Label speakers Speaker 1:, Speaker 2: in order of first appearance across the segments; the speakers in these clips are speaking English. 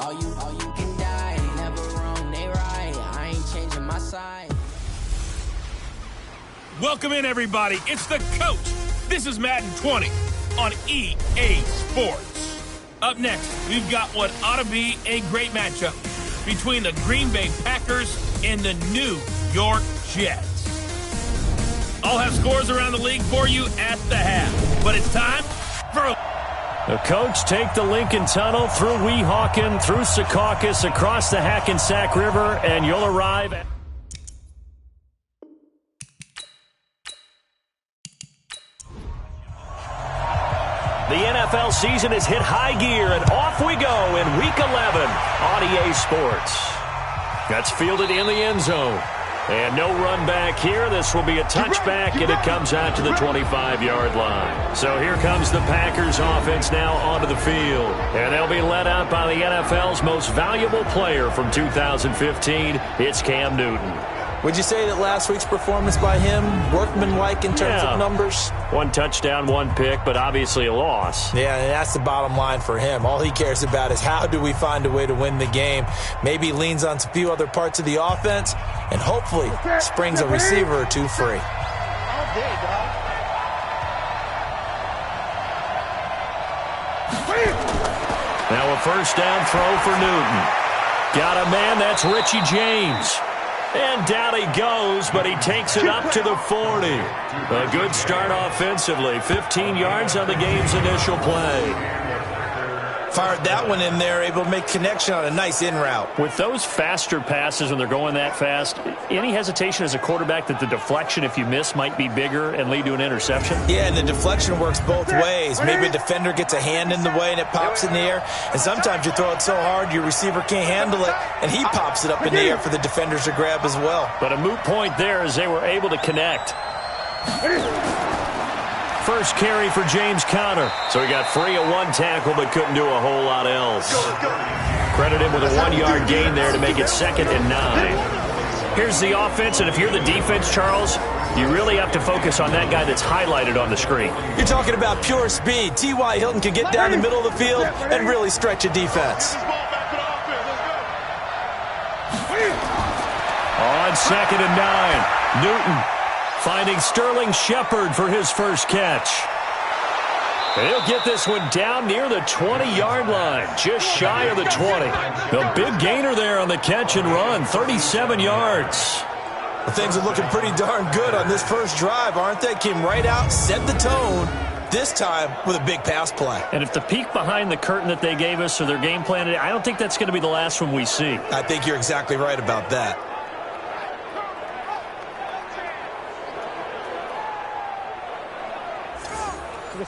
Speaker 1: all you can die. Never wrong, they right. I ain't changing my side.
Speaker 2: Welcome in, everybody. It's the Coach. This is Madden 20 on EA Sports. Up next, we've got what ought to be a great matchup between the Green Bay Packers and the New York Jets. I'll have scores around the league for you at the half, but it's time for
Speaker 3: the Coach take the Lincoln Tunnel through Weehawken, through Secaucus, across the Hackensack River, and you'll arrive at the NFL season has hit high gear, and off we go in Week 11 on EA Sports. That's fielded in the end zone. And no run back here. This will be a touchback, and it comes out to the 25-yard line. So here comes the Packers offense now onto the field. And they'll be led out by the NFL's most valuable player from 2015. It's Cam Newton.
Speaker 4: Would you say that last week's performance by him, workmanlike in terms of numbers?
Speaker 3: 1 touchdown, 1 pick, but obviously a loss.
Speaker 4: Yeah, and that's the bottom line for him. All he cares about is how do we find a way to win the game. Maybe leans on a few other parts of the offense, and hopefully springs a receiver or two free.
Speaker 3: Now a first down throw for Newton. Got a man, that's Richie James. And down he goes, but he takes it up to the 40. A good start offensively. 15 yards on the game's initial play.
Speaker 4: Fired that one in there, able to make connection on a nice in route.
Speaker 3: With those faster passes when they're going that fast, any hesitation as a quarterback that the deflection, if you miss, might be bigger and lead to an interception?
Speaker 4: Yeah, and the deflection works both ways. Maybe a defender gets a hand in the way and it pops in the air. And sometimes you throw it so hard your receiver can't handle it, and he pops it up in the air for the defenders to grab as well.
Speaker 3: But a moot point there as they were able to connect. First carry for James Conner. So he got free of 1 tackle but couldn't do a whole lot else. Credit him with a 1-yard gain there to make it 2nd and 9. Here's the offense, and if you're the defense, Charles, you really have to focus on that guy that's highlighted on the screen.
Speaker 4: You're talking about pure speed. T.Y. Hilton can get down the middle of the field and really stretch a defense.
Speaker 3: On 2nd and 9, Newton finding Sterling Shepard for his first catch. He'll get this one down near the 20-yard line, just shy of the 20. A big gainer there on the catch and run, 37 yards.
Speaker 4: Well, things are looking pretty darn good on this first drive, aren't they? Came right out, set the tone, this time with a big pass play.
Speaker 3: And if the peek behind the curtain that they gave us or their game plan, I don't think that's going to be the last one we see.
Speaker 4: I think you're exactly right about that.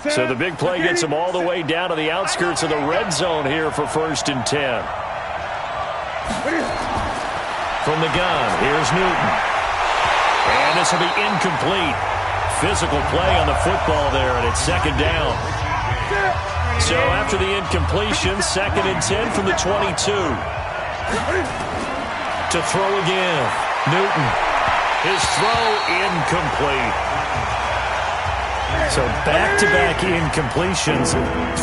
Speaker 3: So the big play gets him all the way down to the outskirts of the red zone here for 1st and 10. From the gun, here's Newton. And this will be incomplete. Physical play on the football there, and it's 2nd down. So after the incompletion, 2nd and 10 from the 22. To throw again, Newton. His throw incomplete. So back-to-back incompletions.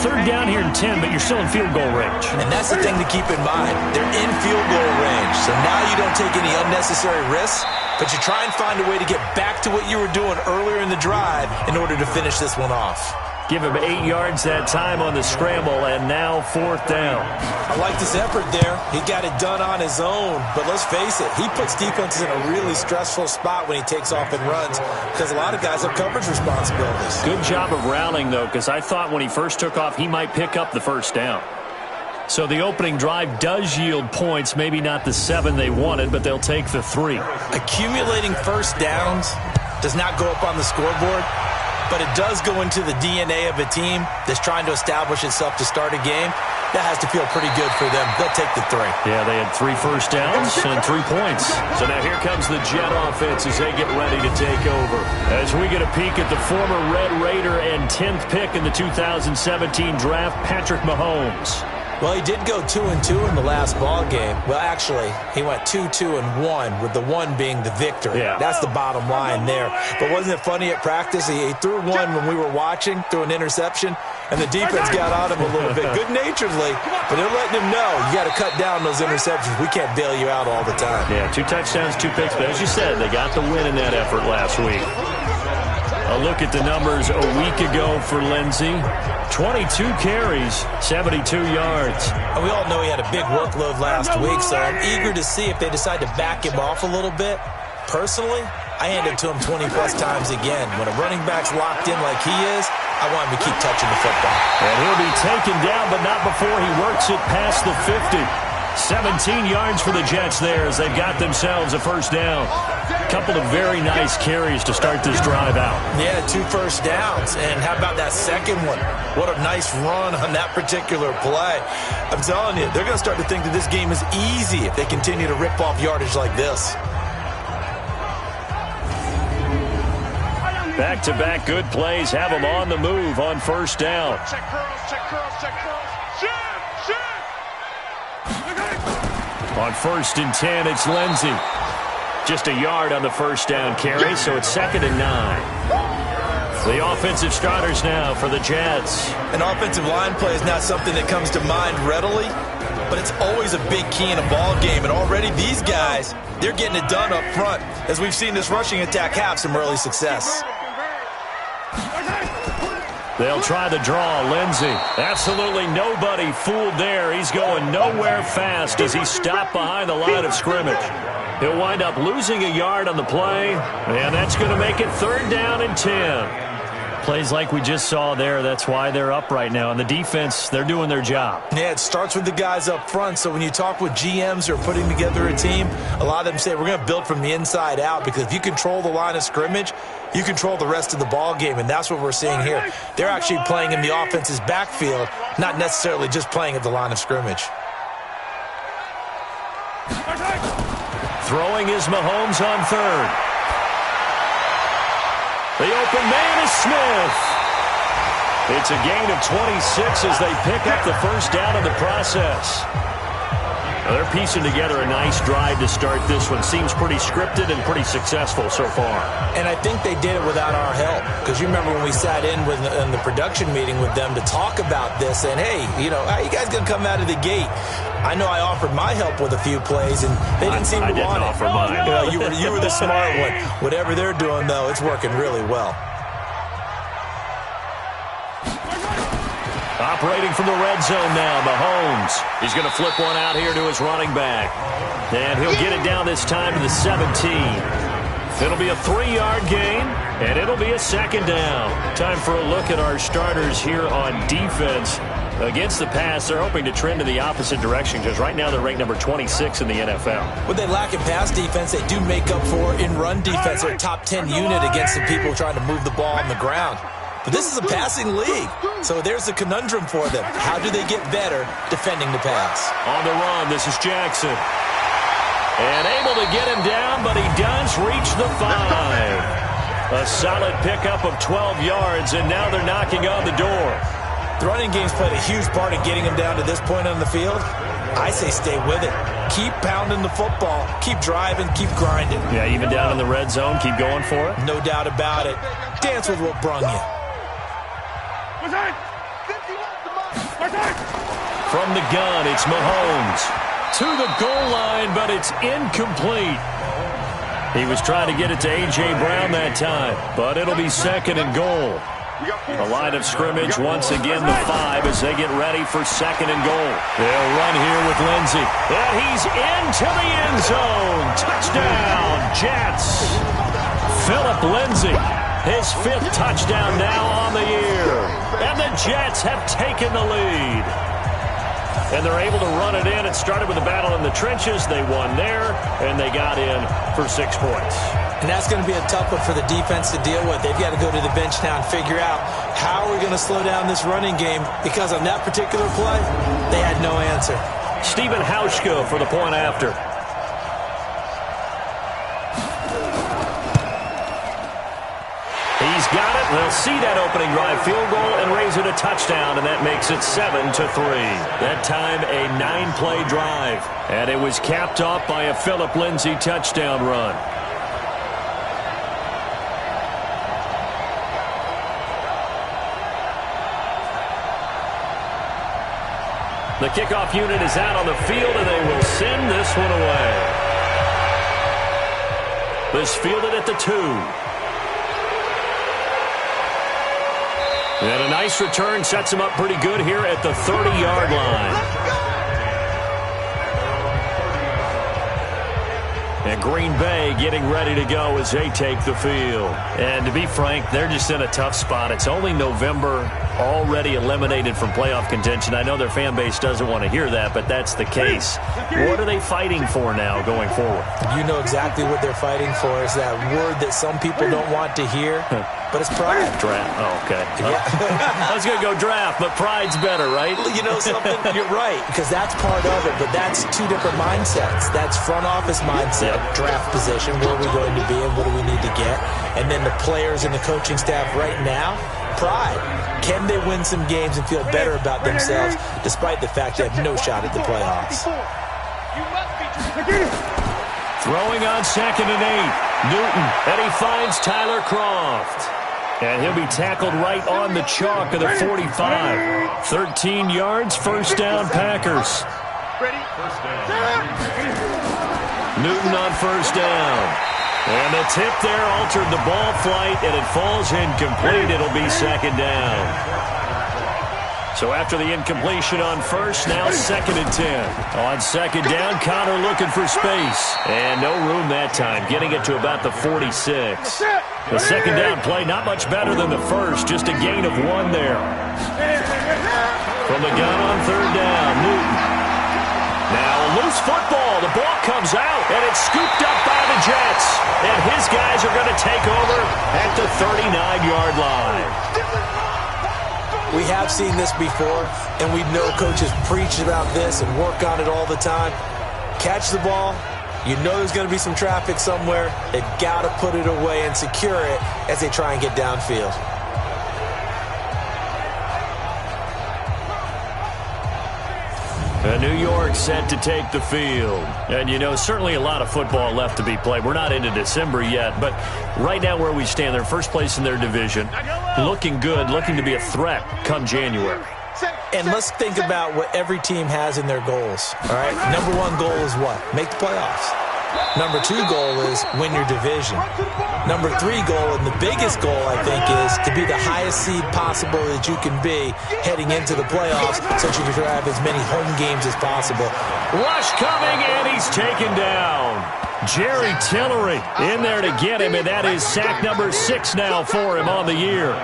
Speaker 3: 3rd down here in 10, but you're still in field goal range.
Speaker 4: And that's the thing to keep in mind. They're in field goal range. So now you don't take any unnecessary risks, but you try and find a way to get back to what you were doing earlier in the drive in order to finish this one off.
Speaker 3: Give him 8 yards that time on the scramble, and now 4th down.
Speaker 4: I like this effort there. He got it done on his own, but let's face it, he puts defenses in a really stressful spot when he takes off and runs because a lot of guys have coverage responsibilities.
Speaker 3: Good job of rallying, though, because I thought when he first took off, he might pick up the 1st down. So the opening drive does yield points, maybe not the 7 they wanted, but they'll take the 3.
Speaker 4: Accumulating first downs does not go up on the scoreboard, but it does go into the DNA of a team that's trying to establish itself to start a game. That has to feel pretty good for them. They'll take the 3.
Speaker 3: Yeah, they had 3 first downs and 3 points. So now here comes the Jet offense as they get ready to take over. As we get a peek at the former Red Raider and 10th pick in the 2017 draft, Patrick Mahomes.
Speaker 4: Well, he did go 2-2 in the last ball game. Well, actually, he went 2-2-1, with the 1 being the victory.
Speaker 3: Yeah.
Speaker 4: That's the bottom line there. But wasn't it funny at practice? He threw one when we were watching, threw an interception, and the defense got on him a little bit, good-naturedly. But they're letting him know, you got to cut down those interceptions. We can't bail you out all the time.
Speaker 3: Yeah, 2 touchdowns, 2 picks. But as you said, they got the win in that effort last week. A look at the numbers a week ago for Lindsey. 22 carries, 72 yards.
Speaker 4: And we all know he had a big workload last week, so I'm eager to see if they decide to back him off a little bit. Personally, I hand it to him 20-plus times again. When a running back's locked in like he is, I want him to keep touching the football.
Speaker 3: And he'll be taken down, but not before he works it past the 50. 17 yards for the Jets there as they've got themselves a first down. A couple of very nice carries to start this drive out.
Speaker 4: Yeah, 2 first downs. And how about that second one? What a nice run on that particular play. I'm telling you, they're going to start to think that this game is easy if they continue to rip off yardage like this.
Speaker 3: Back-to-back good plays have them on the move on first down.
Speaker 5: Check curls, check curls, check curls.
Speaker 3: On 1st and 10, it's Lindsey. Just a yard on the first down carry, so it's 2nd and 9. The offensive starters now for the Jets.
Speaker 4: An offensive line play is not something that comes to mind readily, but it's always a big key in a ball game. And already these guys, they're getting it done up front, as we've seen this rushing attack have some early success.
Speaker 3: They'll try the draw. Lindsey. Absolutely nobody fooled there. He's going nowhere fast as he stopped behind the line of scrimmage. He'll wind up losing a yard on the play, and that's going to make it 3rd down and 10. Plays like we just saw there, that's why they're up right now. And the defense, they're doing their job.
Speaker 4: Yeah, it starts with the guys up front. So when you talk with GMs who are putting together a team, a lot of them say we're going to build from the inside out, because if you control the line of scrimmage, you control the rest of the ball game, and that's what we're seeing here. They're actually playing in the offense's backfield, not necessarily just playing at the line of scrimmage.
Speaker 3: Throwing is Mahomes on 3rd. The open man is Smith. It's a gain of 26 as they pick up the first down in the process. Now they're piecing together a nice drive to start this one. Seems pretty scripted and pretty successful so far.
Speaker 4: And I think they did it without our help, because you remember when we sat in the production meeting with them to talk about this, and hey, you know, how are you guys going to come out of the gate? I know I offered my help with a few plays, and they didn't seem to want it.
Speaker 3: I didn't offer mine.
Speaker 4: You were the smart one. Whatever they're doing, though, it's working really well.
Speaker 3: Operating from the red zone now, Mahomes. He's going to flip one out here to his running back. And he'll get it down this time to the 17. It'll be a 3-yard gain, and it'll be a 2nd down. Time for a look at our starters here on defense. Against the pass, they're hoping to trend in the opposite direction, because right now they're ranked number 26 in the NFL.
Speaker 4: What they lack in pass defense, they do make up for in run defense. They're a top 10 unit against the people trying to move the ball on the ground. But this is a passing league, so there's a conundrum for them. How do they get better defending the pass?
Speaker 3: On the run, this is Jackson. And able to get him down, but he does reach the 5. A solid pickup of 12 yards, and now they're knocking on the door.
Speaker 4: The running game's played a huge part in getting him down to this point on the field. I say stay with it. Keep pounding the football. Keep driving. Keep grinding.
Speaker 3: Yeah, even down in the red zone, keep going for it.
Speaker 4: No doubt about it. Dance with what brung you.
Speaker 3: From the gun, it's Mahomes. To the goal line, but it's incomplete. He was trying to get it to A.J. Brown that time, but it'll be 2nd and goal. The line of scrimmage, once again, the 5 as they get ready for 2nd and goal. They'll run here with Lindsey. And he's into the end zone. Touchdown, Jets. Philip Lindsey, his 5th touchdown now on the year. And the Jets have taken the lead. And they're able to run it in. It started with a battle in the trenches. They won there, and they got in for 6 points.
Speaker 4: And that's going to be a tough one for the defense to deal with. They've got to go to the bench now and figure out how are we going to slow down this running game, because on that particular play, they had no answer.
Speaker 3: Stephen Hauschka for the point after. He's got it, they'll see that opening drive field goal and raise it a touchdown, and that makes it 7-3. That time, a 9-play drive, and it was capped off by a Phillip Lindsay touchdown run. The kickoff unit is out on the field, and they will send this one away. This fielded at the 2. And a nice return sets him up pretty good here at the 30-yard line. And Green Bay getting ready to go as they take the field. And to be frank, they're just in a tough spot. It's only November, already eliminated from playoff contention. I know their fan base doesn't want to hear that, but that's the case. What are they fighting for now going forward?
Speaker 4: You know exactly what they're fighting for. Is that word that some people don't want to hear, but it's pride.
Speaker 3: Draft. Oh, okay.
Speaker 4: Yeah.
Speaker 3: I was going to go draft, but pride's better, right?
Speaker 4: You know something? You're right, because that's part of it, but that's two different mindsets. That's front office mindset, draft position, where are we going to be and what do we need to get? And then the players and the coaching staff right now, pride. Can they win some games and feel better about themselves despite the fact they have no shot at the playoffs?
Speaker 3: Throwing on 2nd and 8. Newton, and he finds Tyler Kroft. And he'll be tackled right on the chalk of the 45. 13 yards, first down, Packers. Newton on first down. And the tip there altered the ball flight, and it falls incomplete. It'll be 2nd down. So after the incompletion on first, now 2nd and 10. On 2nd down, Connor looking for space. And no room that time, getting it to about the 46. The 2nd down play, not much better than the first, just a gain of 1 there. From the gun on 3rd down, Newton. Now a loose football. The ball comes out, and it's scooped up by the Jets. And his guys are going to take over at the 39-yard line.
Speaker 4: We have seen this before, and we know coaches preach about this and work on it all the time. Catch the ball. You know there's going to be some traffic somewhere. They've got to put it away and secure it as they try and get downfield.
Speaker 3: And New York set to take the field. And, you know, certainly a lot of football left to be played. We're not into December yet, but right now where we stand, they're first place in their division. Looking good, looking to be a threat come January.
Speaker 4: And let's think about what every team has in their goals, all right? Number 1 goal is what? Make the playoffs. Number 2 goal is win your division. Number 3 goal, and the biggest goal, I think, is to be the highest seed possible that you can be heading into the playoffs so that you can have as many home games as possible.
Speaker 3: Rush coming, and he's taken down. Jerry Tillery in there to get him, and that is sack number 6 now for him on the year.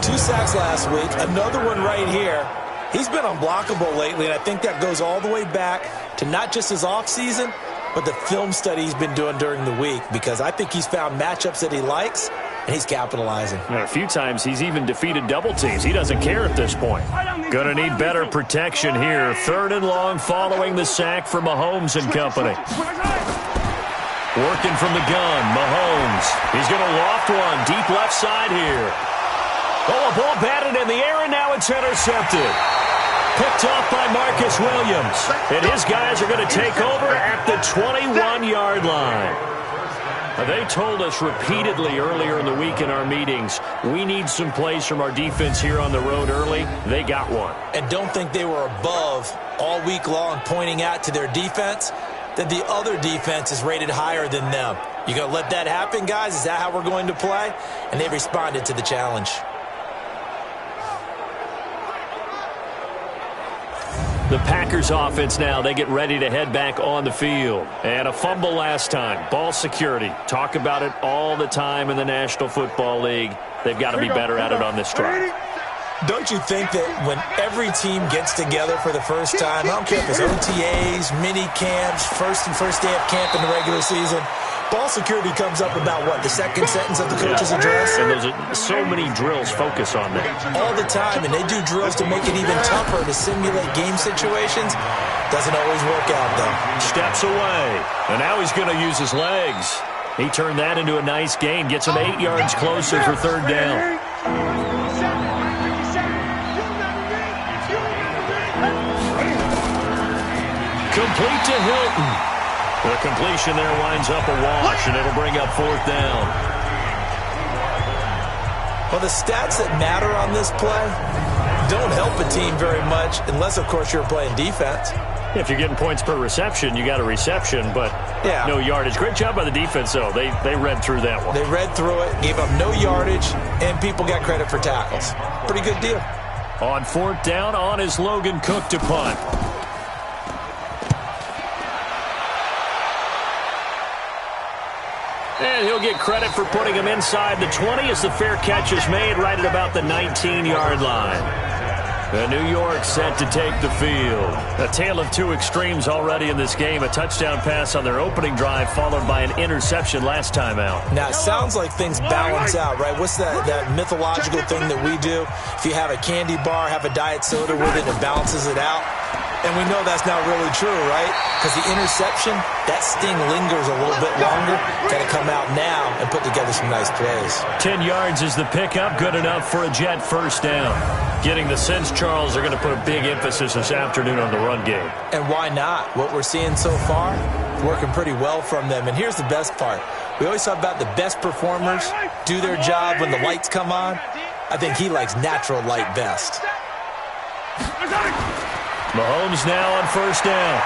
Speaker 4: 2 sacks last week, another one right here. He's been unblockable lately, and I think that goes all the way back to not just his offseason, but the film study he's been doing during the week, because I think he's found matchups that he likes, and he's capitalizing.
Speaker 3: A few times he's even defeated double teams. He doesn't care at this point. Going to need better protection here. 3rd and long following the sack for Mahomes and company. Working from the gun, Mahomes. He's going to loft one deep left side here. Oh, a ball batted in the air, and now it's intercepted. Picked off by Marcus Williams. And his guys are going to take over at the 21-yard line. They told us repeatedly earlier in the week in our meetings, we need some plays from our defense here on the road early. They got one.
Speaker 4: And don't think they were above all week long pointing out to their defense that the other defense is rated higher than them. You going to let that happen, guys? Is that how we're going to play? And they responded to the challenge.
Speaker 3: The Packers offense now, they get ready to head back on the field. And a fumble last time. Ball security. Talk about it all the time in the National Football League. They've got to be better at it on this drive.
Speaker 4: Don't you think that when every team gets together for the first time, I don't care if it's OTAs, mini camps, first day of camp in the regular season, ball security comes up about what, the second sentence of the coach's address?
Speaker 3: And there's so many drills focus on that.
Speaker 4: All the time, and they do drills to make it even tougher to simulate game situations. Doesn't always work out, though.
Speaker 3: Steps away, and now he's going to use his legs. He turned that into a nice gain, gets him 8 yards closer for 3rd down. Complete to Hilton. The completion there winds up a wash, and it'll bring up 4th down.
Speaker 4: Well, the stats that matter on this play don't help a team very much unless, of course, you're playing defense.
Speaker 3: If you're getting points per reception, you got a reception, but no yardage. Great job by the defense, though. They read through that one.
Speaker 4: They read through it, gave up no yardage, and people got credit for tackles. Pretty good deal.
Speaker 3: On 4th down, on is Logan Cook to punt. And he'll get credit for putting him inside the 20 as the fair catch is made right at about the 19-yard line. The New York set to take the field. A tale of two extremes already in this game. A touchdown pass on their opening drive followed by an interception last time out.
Speaker 4: Now, it sounds like things balance out, right? What's that mythological thing that we do? If you have a candy bar, have a diet soda with it, it balances it out. And we know that's not really true, right? Because the interception, that sting lingers a little bit longer. Got to come out now and put together some nice plays.
Speaker 3: 10 yards is the pickup, good enough for a Jet 1st down. Getting the sense, Charles, they're going to put a big emphasis this afternoon on the run game.
Speaker 4: And why not? What we're seeing so far, working pretty well from them. And here's the best part. We always talk about the best performers do their job when the lights come on. I think he likes natural light best.
Speaker 3: Mahomes now on 1st down.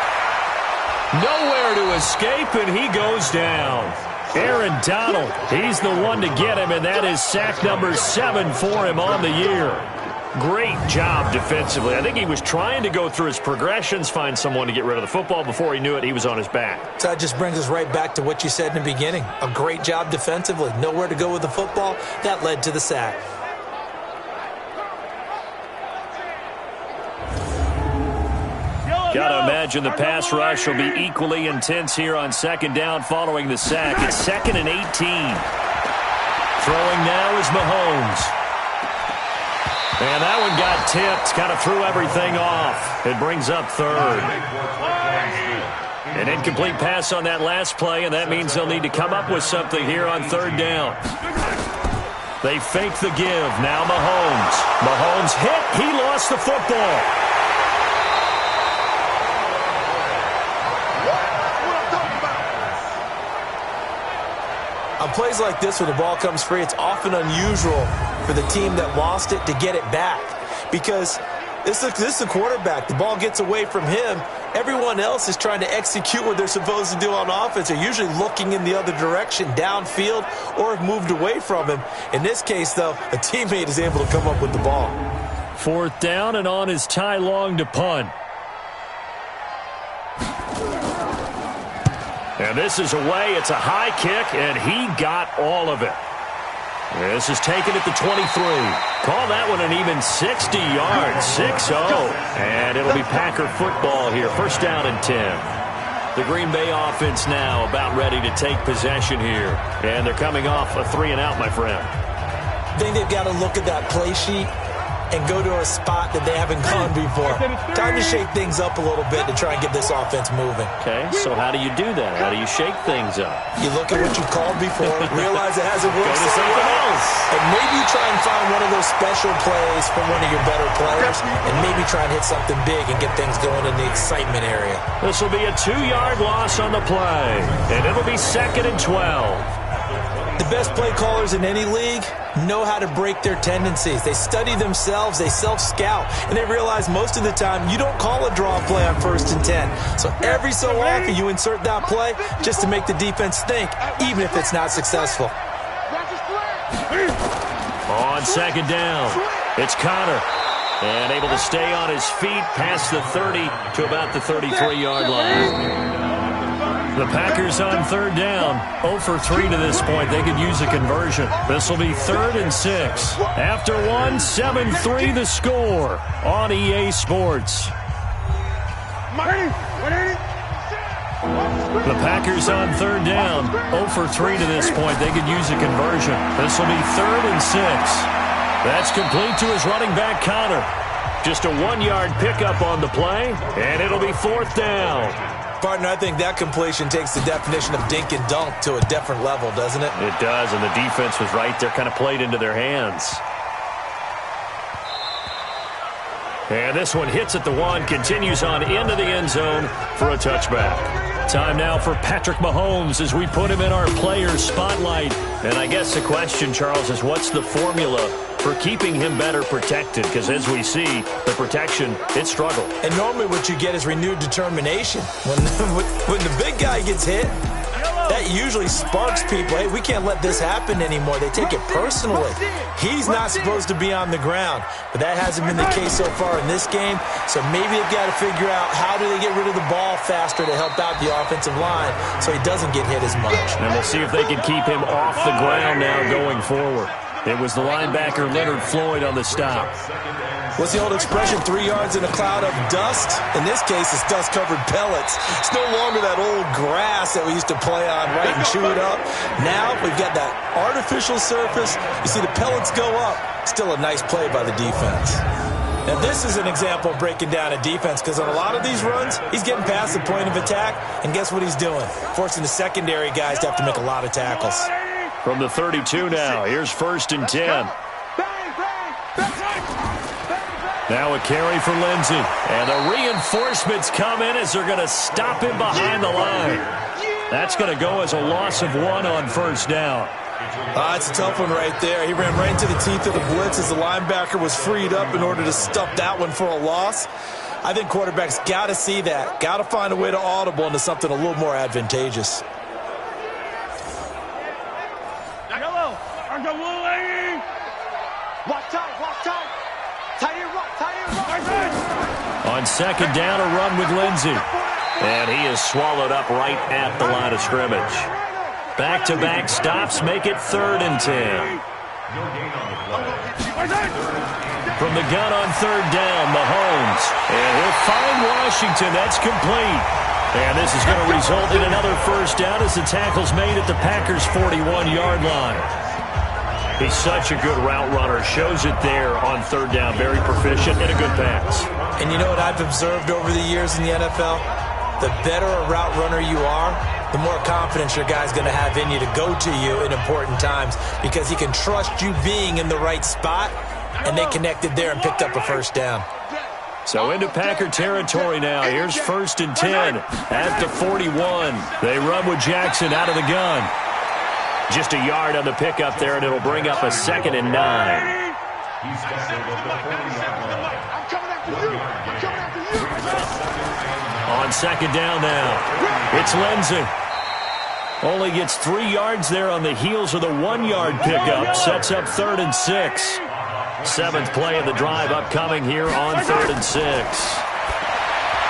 Speaker 3: Nowhere to escape, and he goes down. Aaron Donald, he's the one to get him, and that is sack number 7 for him on the year. Great job defensively. I think he was trying to go through his progressions, find someone to get rid of the football. Before he knew it, he was on his back.
Speaker 4: So that just brings us right back to what you said in the beginning. A great job defensively. Nowhere to go with the football. That led to the sack.
Speaker 3: Got to imagine the pass rush will be equally intense here on 2nd down following the sack. It's 2nd and 18. Throwing now is Mahomes. And that one got tipped, kind of threw everything off. It brings up 3rd. An incomplete pass on that last play, and that means they'll need to come up with something here on 3rd down. They fake the give. Now Mahomes. Mahomes hit. He lost the football.
Speaker 4: On plays like this where the ball comes free, it's often unusual for the team that lost it to get it back. Because this is the quarterback. The ball gets away from him. Everyone else is trying to execute what they're supposed to do on offense. They're usually looking in the other direction, downfield, or have moved away from him. In this case, though, a teammate is able to come up with the ball.
Speaker 3: 4th down, and on is Ty Long to punt. And this is away. It's a high kick, and he got all of it. This is taken at the 23. Call that one an even 60 yards, 6-0. And it'll be Packer football here. 1st down and 10. The Green Bay offense now about ready to take possession here. And they're coming off a 3-and-out, my friend.
Speaker 4: I think they've got to look at that play sheet and go to a spot that they haven't gone before. Time to shake things up a little bit to try and get this offense moving.
Speaker 3: Okay, so how do you do that? How do you shake things up?
Speaker 4: You look at what you called before, realize it hasn't worked
Speaker 3: Go to
Speaker 4: so
Speaker 3: something
Speaker 4: well,
Speaker 3: else.
Speaker 4: and maybe you try and find one of those special plays from one of your better players, and maybe try and hit something big and get things going in the excitement area.
Speaker 3: This will be a 2-yard loss on the play, and it'll be 2nd and 12.
Speaker 4: The best play callers in any league know how to break their tendencies. They study themselves, they self-scout, and they realize most of the time you don't call a draw play on 1st and 10. So every so often you insert that play just to make the defense think, even if it's not successful.
Speaker 3: On 2nd down, it's Connor. And able to stay on his feet past the 30 to about the 33-yard line. The Packers on 3rd down, 0 for 3 to this point. They could use a conversion. This will be 3rd and 6. After one, 7-3 the score on EA Sports. The Packers on 3rd down, 0 for 3 to this point. They could use a conversion. This will be 3rd and 6. That's complete to his running back, Connor. Just a 1-yard pickup on the play, and it'll be 4th down.
Speaker 4: Partner, I think that completion takes the definition of dink and dunk to a different level, doesn't it?
Speaker 3: It does, and the defense was right there, kind of played into their hands. And this one hits at the 1, continues on into the end zone for a touchback. Time now for Patrick Mahomes as we put him in our players' spotlight. And I guess the question, Charles, is what's the formula for keeping him better protected? Because as we see, the protection, it struggled.
Speaker 4: And normally what you get is renewed determination. When the big guy gets hit, that usually sparks people. Hey, we can't let this happen anymore. They take it personally. He's not supposed to be on the ground, but that hasn't been the case so far in this game. So maybe they've got to figure out how do they get rid of the ball faster to help out the offensive line so he doesn't get hit as much.
Speaker 3: And we'll see if they can keep him off the ground now going forward. It was the linebacker Leonard Floyd on the stop.
Speaker 4: What's the old expression, 3 yards in a cloud of dust? In this case, it's dust-covered pellets. It's no longer that old grass that we used to play on, right, and chew it up. Now we've got that artificial surface. You see the pellets go up. Still a nice play by the defense. Now, this is an example of breaking down a defense because on a lot of these runs, he's getting past the point of attack, and guess what he's doing? Forcing the secondary guys to have to make a lot of tackles.
Speaker 3: From the 32 now, here's 1st and 10. Now a carry for Lindsey. And the reinforcements come in as they're going to stop him behind the line. That's going to go as a loss of 1 on 1st down.
Speaker 4: It's a tough one right there. He ran right into the teeth of the blitz as the linebacker was freed up in order to stuff that one for a loss. I think quarterbacks got to see that. Got to find a way to audible into something a little more advantageous.
Speaker 3: On 2nd down, a run with Lindsey. And he is swallowed up right at the line of scrimmage. Back-to-back stops make it 3rd and 10. From the gun on 3rd down, Mahomes. And he'll find Washington. That's complete. And this is going to result in another 1st down as the tackle's made at the Packers' 41-yard line. He's such a good route runner. Shows it there on 3rd down. Very proficient and a good pass.
Speaker 4: And you know what I've observed over the years in the NFL? The better a route runner you are, the more confidence your guy's going to have in you to go to you in important times because he can trust you being in the right spot, and they connected there and picked up a 1st down.
Speaker 3: So into Packer territory now. Here's 1st and 10 at the 41. They run with Jackson out of the gun. Just a yard on the pickup there, and it'll bring up a 2nd and 9. On 2nd down now, it's Lindsey. Only gets 3 yards there on the heels of the 1-yard pickup. Sets up 3rd and 6. 7th play of the drive upcoming here on 3rd and 6.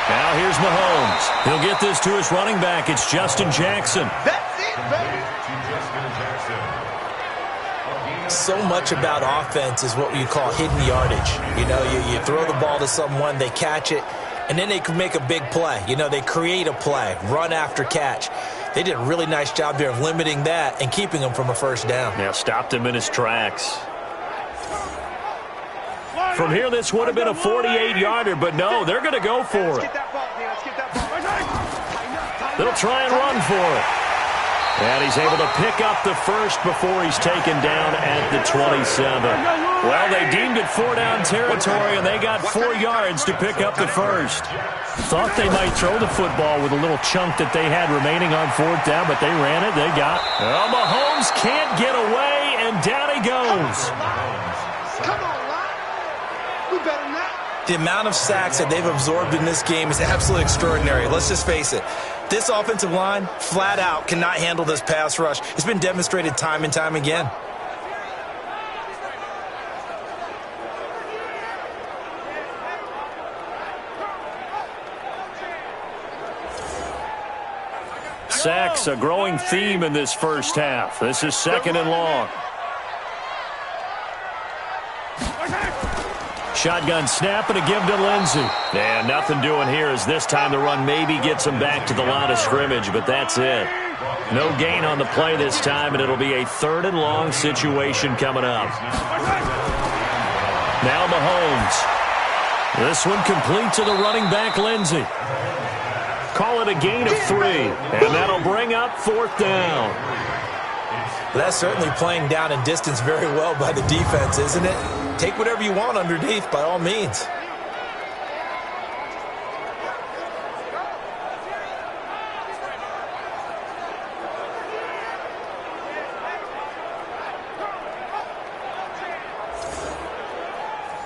Speaker 3: Now here's Mahomes. He'll get this to his running back. It's Justin Jackson.
Speaker 5: That's it, baby.
Speaker 4: So much about offense is what you call hidden yardage. You know, you throw the ball to someone, they catch it, and then they can make a big play. You know, they create a play, run after catch. They did a really nice job there of limiting that and keeping him from a 1st down.
Speaker 3: Now stopped him in his tracks. From here, this would have been a 48-yarder, but no, they're going to go for it. They'll try and run for it. And he's able to pick up the 1st before he's taken down at the 27. Well, they deemed it 4-down territory, and they got 4 yards to pick up the 1st. Thought they might throw the football with a little chunk that they had remaining on 4th down, but they ran it. They got it. Well, Mahomes can't get away, and down he goes.
Speaker 5: Come on, Lon. We better not.
Speaker 4: The amount of sacks that they've absorbed in this game is absolutely extraordinary. Let's just face it. This offensive line, flat out, cannot handle this pass rush. It's been demonstrated time and time again.
Speaker 3: Sacks, a growing theme in this 1st half. This is 2nd and long. Shotgun snap and a give to Lindsey. And nothing doing here as this time the run maybe gets him back to the line of scrimmage, but that's it. No gain on the play this time, and it'll be a 3rd and long situation coming up. Now Mahomes. This one complete to the running back, Lindsey. Call it a gain of 3, and that'll bring up 4th down.
Speaker 4: That's certainly playing down in distance very well by the defense, isn't it? Take whatever you want underneath, by all means.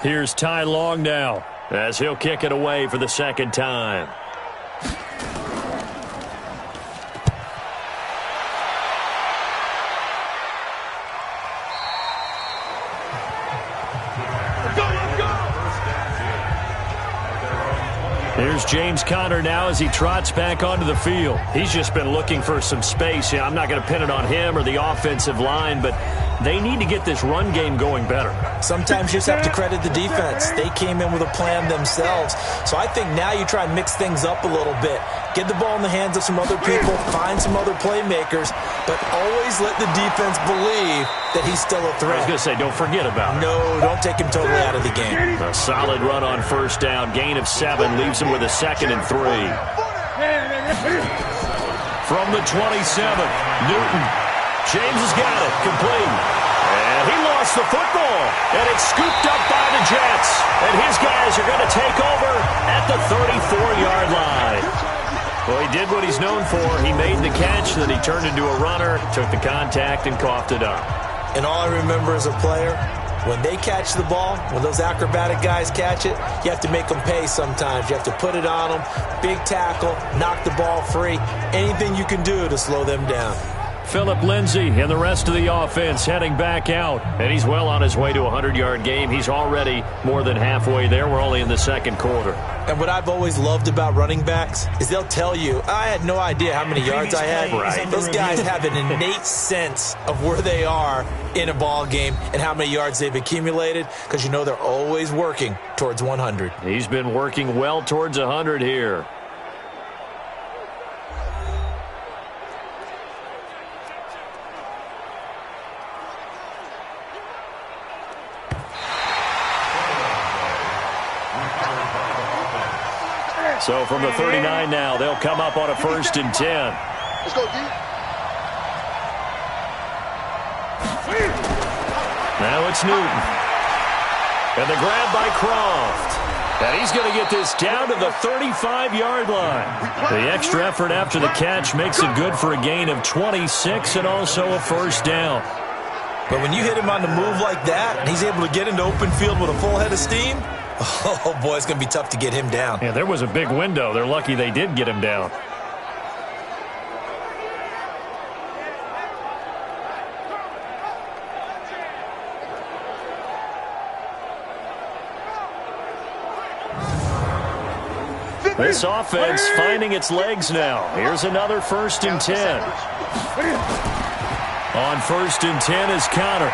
Speaker 3: Here's Ty Long now as he'll kick it away for the second time. Here's James Conner now as he trots back onto the field. He's just been looking for some space. Yeah, I'm not going to pin it on him or the offensive line, but they need to get this run game going better.
Speaker 4: Sometimes you just have to credit the defense. They came in with a plan themselves. So I think now you try and mix things up a little bit. Get the ball in the hands of some other people, find some other playmakers, but always let the defense believe that he's still a threat.
Speaker 3: I was going to say, don't forget about it.
Speaker 4: No, don't take him totally out of the game.
Speaker 3: A solid run on first down. Gain of 7 leaves him with a 2nd and 3. From the 27, Newton. James has got it. Complete. And he lost the football. And it's scooped up by the Jets. And his guys are going to take over at the 34-yard line. Well, he did what he's known for. He made the catch, then he turned into a runner, took the contact, and coughed it up.
Speaker 4: And all I remember as a player, when they catch the ball, when those acrobatic guys catch it, you have to make them pay sometimes. You have to put it on them, big tackle, knock the ball free, anything you can do to slow them down.
Speaker 3: Phillip Lindsay and the rest of the offense heading back out. And he's well on his way to a 100-yard game. He's already more than halfway there. We're only in the second quarter.
Speaker 4: And what I've always loved about running backs is they'll tell you, I had no idea how many yards I had.
Speaker 3: Right.
Speaker 4: Those guys have an innate sense of where they are in a ball game and how many yards they've accumulated because you know they're always working towards 100.
Speaker 3: He's been working well towards 100 here. So from the 39 now, they'll come up on a 1st and 10.
Speaker 5: Let's go, D.
Speaker 3: Now it's Newton. And the grab by Croft. And he's going to get this down to the 35-yard line. The extra effort after the catch makes it good for a gain of 26 and also a 1st down.
Speaker 4: But when you hit him on the move like that, and he's able to get into open field with a full head of steam, oh, boy, it's going to be tough to get him down.
Speaker 3: Yeah, there was a big window. They're lucky they did get him down. This offense finding its legs now. Here's another 1st and 10. On 1st and 10 is Conner.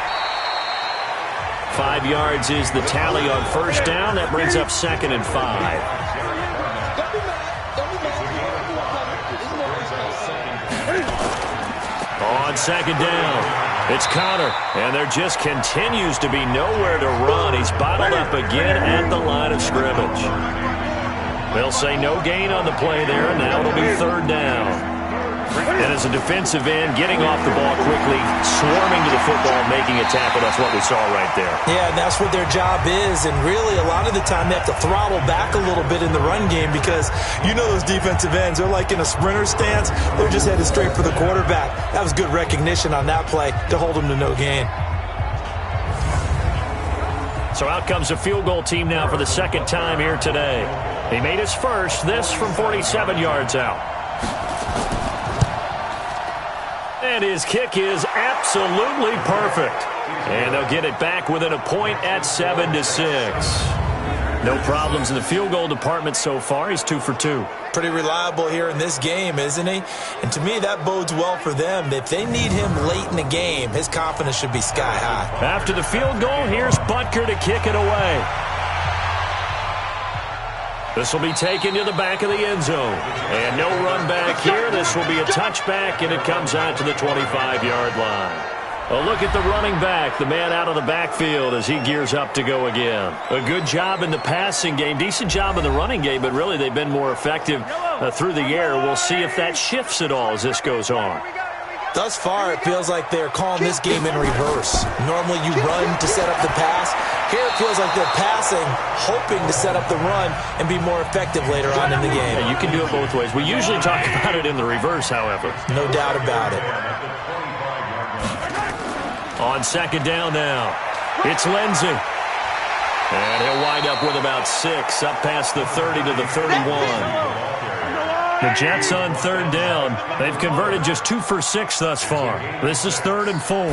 Speaker 3: 5 yards is the tally on 1st down. That brings up 2nd and 5. On 2nd down, it's Conner. And there just continues to be nowhere to run. He's bottled up again at the line of scrimmage. They'll say no gain on the play there, and now it'll be 3rd down. And as a defensive end, getting off the ball quickly, swarming to the football, making a tackle, that's what we saw right there.
Speaker 4: Yeah, and that's what their job is. And really, a lot of the time, they have to throttle back a little bit in the run game because you know those defensive ends, they're like in a sprinter stance. They're just headed straight for the quarterback. That was good recognition on that play to hold them to no gain.
Speaker 3: So out comes a field goal team now for the 2nd time here today. He made his first, this from 47 yards out. And his kick is absolutely perfect. And they'll get it back within a point at 7-6. No problems in the field goal department so far. He's 2 for 2.
Speaker 4: Pretty reliable here in this game, isn't he? And to me, that bodes well for them. If they need him late in the game, his confidence should be sky high.
Speaker 3: After the field goal, here's Butker to kick it away. This will be taken to the back of the end zone. And no run back here. This will be a touchback, and it comes out to the 25-yard line. A look at the running back, the man out of the backfield as he gears up to go again. A good job in the passing game, decent job in the running game, but really they've been more effective through the air. We'll see if that shifts at all as this goes on.
Speaker 4: Thus far, it feels like they're calling this game in reverse. Normally you run to set up the pass. Here it feels like they're passing, hoping to set up the run and be more effective later on in the game.
Speaker 3: Yeah, you can do it both ways. We usually talk about it in the reverse, however.
Speaker 4: No doubt about it.
Speaker 3: On 2nd down now, it's Lindsay. And he'll wind up with about 6, up past the 30 to the 31. The Jets on third down. They've converted just 2 for 6 thus far. This is 3rd and 4.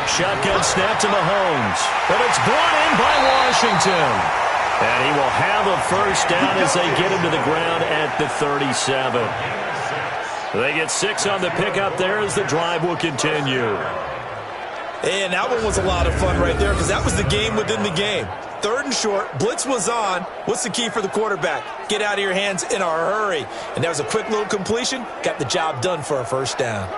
Speaker 3: Shotgun snap to Mahomes. But it's brought in by Washington. And he will have a first down as they get him to the ground at the 37. They get 6 on the pickup there as the drive will continue.
Speaker 4: And that one was a lot of fun right there because that was the game within the game. 3rd and short, blitz was on. What's the key for the quarterback? Get out of your hands in a hurry. And that was a quick little completion. Got the job done for a first down.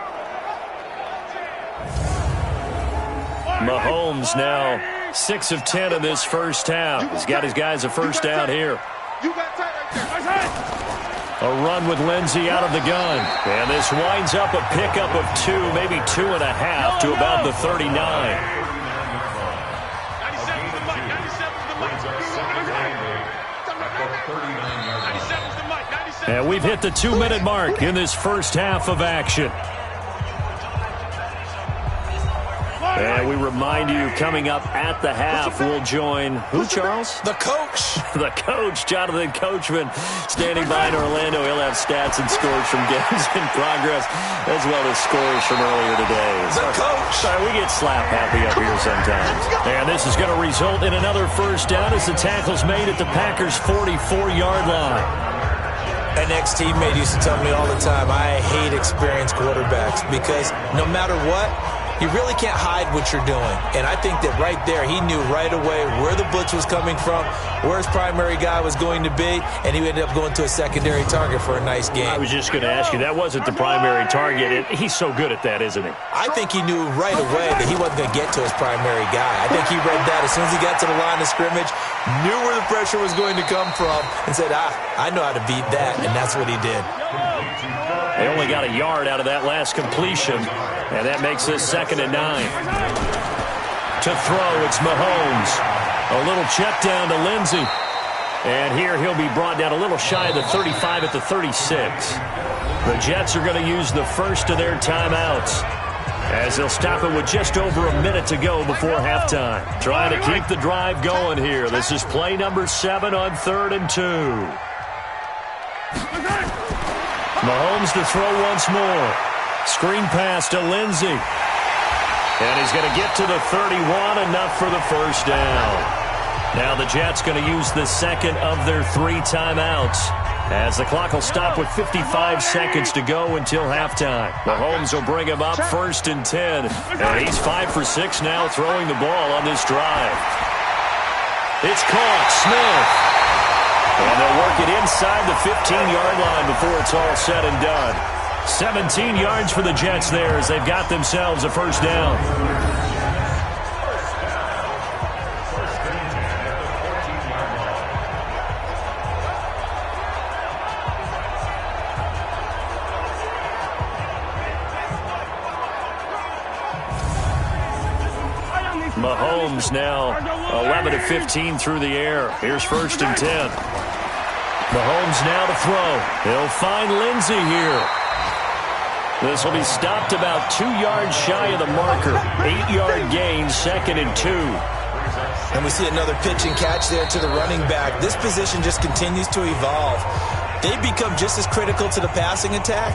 Speaker 3: Mahomes now 6 of 10 in this first half. He's got his guys a first down here. A run with Lindsey out of the gun. And this winds up a pickup of 2, maybe 2.5 to about the 39. And we've hit the 2-minute mark in this first half of action. And we remind you, coming up at the half, we'll join who, Charles?
Speaker 4: The coach.
Speaker 3: The coach, Jonathan Coachman, standing by in Orlando. He'll have stats and scores from games in progress, as well as scores from earlier today.
Speaker 4: The coach.
Speaker 3: Sorry, we get slap happy up here sometimes. And this is going to result in another first down as the tackle's made at the Packers' 44-yard line.
Speaker 4: An ex-teammate used to tell me all the time, I hate experienced quarterbacks because no matter what, you really can't hide what you're doing. And I think that right there, he knew right away where the blitz was coming from, where his primary guy was going to be, and he ended up going to a secondary target for a nice game.
Speaker 3: I was just going to ask you, that wasn't the primary target. He's so good at that, isn't he?
Speaker 4: I think he knew right away that he wasn't going to get to his primary guy. I think he read that as soon as he got to the line of scrimmage, knew where the pressure was going to come from, and said, I know how to beat that, and that's what he did.
Speaker 3: They only got a yard out of that last completion, and that makes this 2nd and 9. To throw, it's Mahomes. A little check down to Lindsey. And here he'll be brought down a little shy of the 35 at the 36. The Jets are going to use the first of their timeouts, as they'll stop it with just over a minute to go before halftime. Trying to keep the drive going here. This is play number 7 on 3rd and 2. Mahomes to throw once more. Screen pass to Lindsey. And he's going to get to the 31, enough for the first down. Now the Jets going to use the second of their 3 timeouts, as the clock will stop with 55 seconds to go until halftime. Mahomes will bring him up 1st and 10. And he's 5 for 6 now throwing the ball on this drive. It's caught. Smith. And they'll work it inside the 15-yard line before it's all said and done. 17 yards for the Jets there as they've got themselves a first down. Mahomes now 11 of 15 through the air. Here's 1st and 10. Mahomes now to throw. He'll find Lindsey here. This will be stopped about 2 yards shy of the marker. 8-yard gain, 2nd and 2.
Speaker 4: And we see another pitch and catch there to the running back. This position just continues to evolve. They become just as critical to the passing attack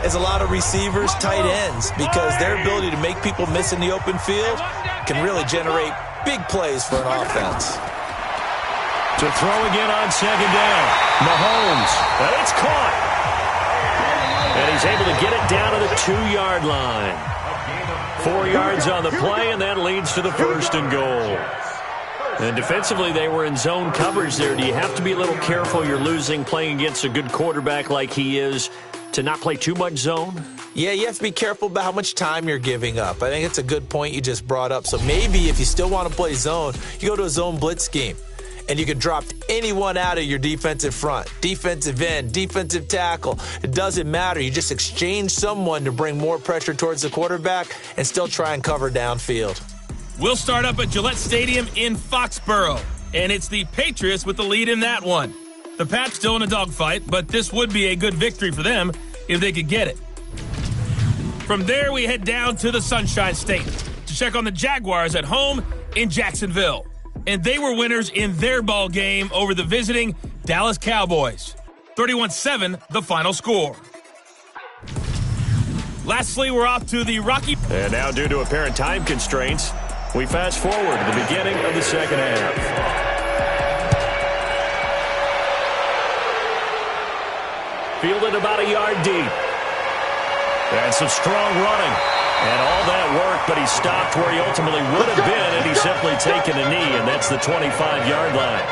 Speaker 4: as a lot of receivers, tight ends, because their ability to make people miss in the open field can really generate big plays for an offense.
Speaker 3: To throw again on 2nd down. Mahomes. And it's caught. And he's able to get it down to the 2-yard line. 4 yards on the play, and that leads to the 1st and goal. And defensively, they were in zone coverage there. Do you have to be a little careful? You're losing playing against a good quarterback like he is to not play too much zone?
Speaker 4: Yeah, you have to be careful about how much time you're giving up. I think it's a good point you just brought up. So maybe if you still want to play zone, you go to a zone blitz scheme. And you can drop anyone out of your defensive front, defensive end, defensive tackle. It doesn't matter. You just exchange someone to bring more pressure towards the quarterback and still try and cover downfield.
Speaker 2: We'll start up at Gillette Stadium in Foxborough, and it's the Patriots with the lead in that one. The Pats still in a dogfight, but this would be a good victory for them if they could get it. From there, we head down to the Sunshine State to check on the Jaguars at home in Jacksonville. and they were winners in their ball game over the visiting Dallas Cowboys. 31-7, the final score. Lastly, we're off to the Rocky.
Speaker 3: And now, due to apparent time constraints, we fast forward to the beginning of the second half. Fielded about a yard deep. And some strong running. And all that work, but he stopped where he ultimately would have been had he simply taken a knee, and that's the 25-yard line.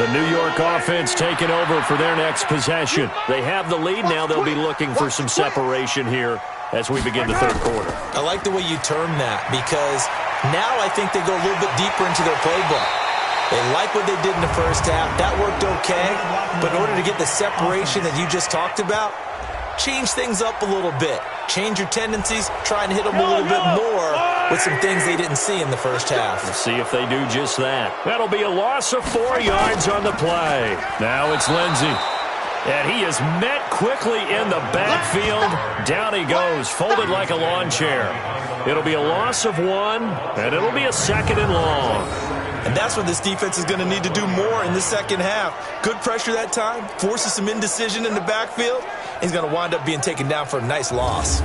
Speaker 3: The New York offense taking over for their next possession. They have the lead now. They'll be looking for some separation here as we begin the third quarter.
Speaker 4: I like the way you term that, because now I think they go a little bit deeper into their playbook. They like what they did in the first half. That worked okay, but in order to get the separation that you just talked about, change things up a little bit. Change your tendencies, try and hit them a little bit more with some things they didn't see in the first half.
Speaker 3: Let's see if they do just that. That'll be a loss of 4 yards on the play. Now it's Lindsey. And he is met quickly in the backfield. Down he goes, folded like a lawn chair. It'll be a loss of 1, and it'll be a 2nd and long.
Speaker 4: And that's what this defense is going to need to do more in the second half. Good pressure that time, forces some indecision in the backfield. He's going to wind up being taken down for a nice loss.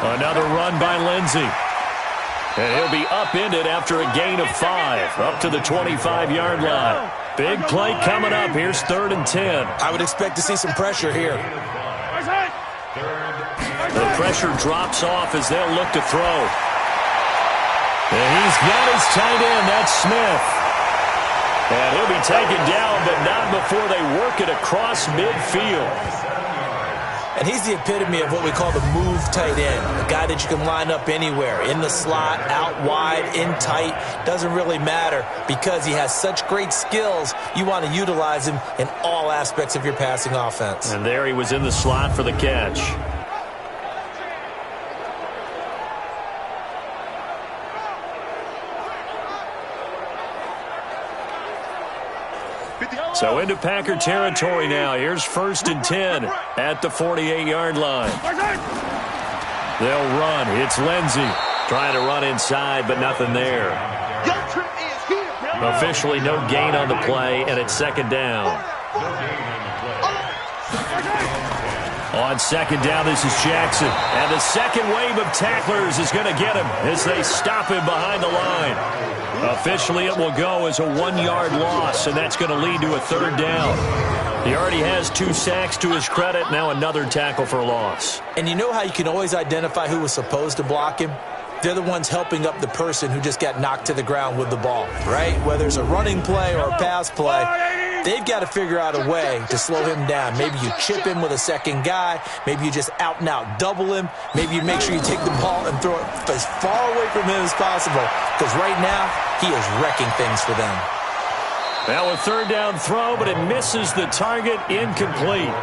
Speaker 3: Another run by Lindsey. And he'll be upended after a gain of 5, up to the 25-yard line. Big play coming up. Here's 3rd and 10.
Speaker 4: I would expect to see some pressure here.
Speaker 3: The pressure drops off as they'll look to throw. And he's got his tight end. That's Smith. And he'll be taken down, but not before they work it across midfield.
Speaker 4: And he's the epitome of what we call the move tight end, a guy that you can line up anywhere, in the slot, out wide, in tight, doesn't really matter because he has such great skills. You want to utilize him in all aspects of your passing offense.
Speaker 3: And there he was in the slot for the catch. So into Packer territory now. Here's 1st and 10 at the 48-yard line. They'll run. It's Lindsey trying to run inside, but nothing there. Officially no gain on the play, and it's 2nd down. On 2nd down, this is Jackson. And the second wave of tacklers is going to get him as they stop him behind the line. Officially, it will go as a 1-yard loss, and that's going to lead to a 3rd down. He already has 2 sacks to his credit. Now another tackle for a loss.
Speaker 4: And you know how you can always identify who was supposed to block him? They're the ones helping up the person who just got knocked to the ground with the ball, right? Whether it's a running play or a pass play, they've got to figure out a way to slow him down. Maybe you chip him with a second guy. Maybe you just out-and-out double him. Maybe you make sure you take the ball and throw it as far away from him as possible, because right now he is wrecking things for them.
Speaker 3: Now a 3rd down throw, but it misses the target, incomplete.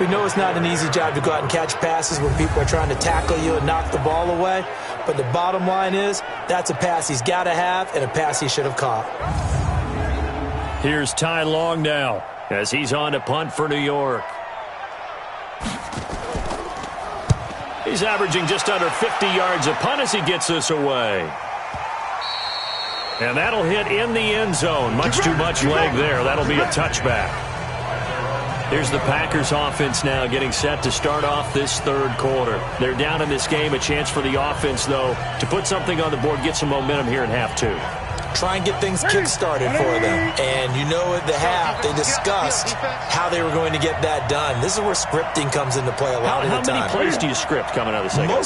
Speaker 4: We know it's not an easy job to go out and catch passes when people are trying to tackle you and knock the ball away. But the bottom line is, that's a pass he's got to have and a pass he should have caught.
Speaker 3: Here's Ty Long now as he's on to punt for New York. He's averaging just under 50 yards a punt as he gets this away. And that'll hit in the end zone. Much too much leg there. That'll be a touchback. Here's the Packers offense now getting set to start off this 3rd quarter. They're down in this game. A chance for the offense, though, to put something on the board, get some momentum here in half 2.
Speaker 4: Try and get things kick-started for them. And you know at the half, they discussed how they were going to get that done. This is where scripting comes into play a lot of the time.
Speaker 3: How many plays do you script coming out of the second?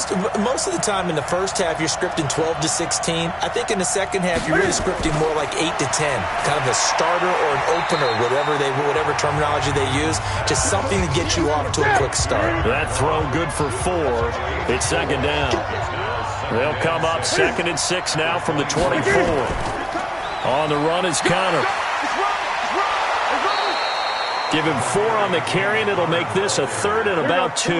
Speaker 4: Most of the time in the first half, you're scripting 12 to 16. I think in the second half, you're really scripting more like 8 to 10. Kind of a starter or an opener, whatever terminology they use. Just something to get you off to a quick start.
Speaker 3: That throw good for 4. It's 2nd down. They'll come up 2nd and 6 now from the 24. On the run is Connor. Give him 4 on the carry, and it'll make this a 3rd and about 2.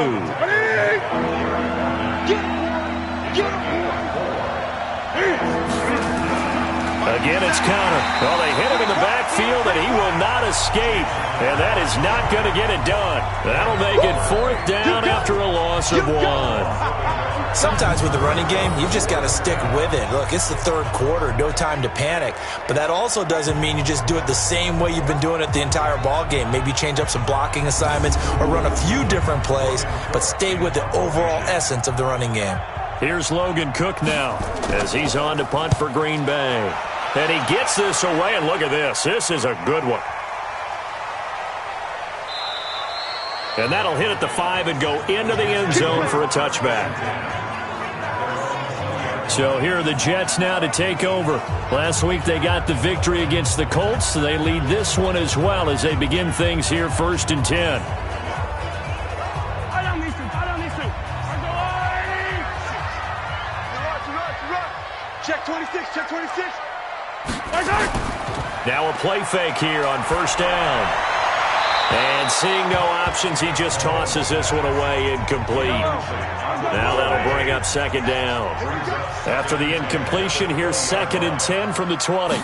Speaker 3: Again, it's Connor. Well, they hit him in the backfield. feel that he will not escape, and that is not going to get it done. That'll make it 4th down after a loss of 1.
Speaker 4: Sometimes with the running game, you've just got to stick with it. Look, it's the 3rd quarter, no time to panic. But that also doesn't mean you just do it the same way you've been doing it the entire ball game. Maybe change up some blocking assignments or run a few different plays, but stay with the overall essence of the running game.
Speaker 3: Here's Logan Cook now as he's on to punt for Green Bay. And he gets this away, and look at this. This is a good one. And that'll hit at the 5 and go into the end zone for a touchback. So here are the Jets now to take over. Last week they got the victory against the Colts. So they lead this one as well as they begin things here 1st and 10.
Speaker 5: Check 26, check 26.
Speaker 3: Now a play fake here on 1st down. And seeing no options, he just tosses this one away incomplete. Now that'll bring up 2nd down. After the incompletion, here's 2nd and 10 from the 20.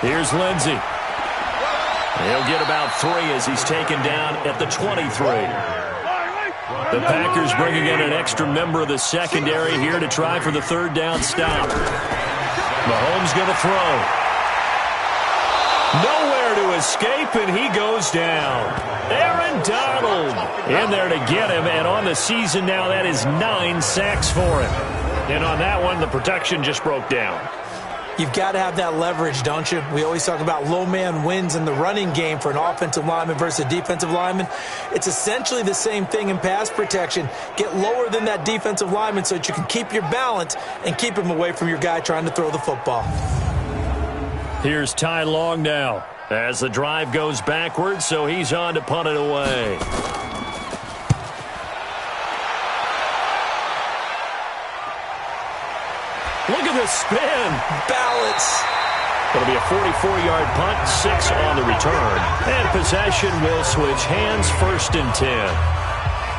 Speaker 3: Here's Lindsey. He'll get about 3 as he's taken down at the 23. The Packers bringing in an extra member of the secondary here to try for the 3rd down stop. Mahomes going to throw. Nowhere to escape, and he goes down. Aaron Donald in there to get him, and on the season now, that is 9 sacks for him. And on that one, the protection just broke down.
Speaker 4: You've got to have that leverage, don't you? We always talk about low man wins in the running game for an offensive lineman versus a defensive lineman. It's essentially the same thing in pass protection. Get lower than that defensive lineman so that you can keep your balance and keep him away from your guy trying to throw the football.
Speaker 3: Here's Ty Long now as the drive goes backwards, so he's on to punt it away. Look at the spin.
Speaker 4: Balance.
Speaker 3: It'll be a 44-yard punt, 6 on the return. And possession will switch hands, 1st and 10.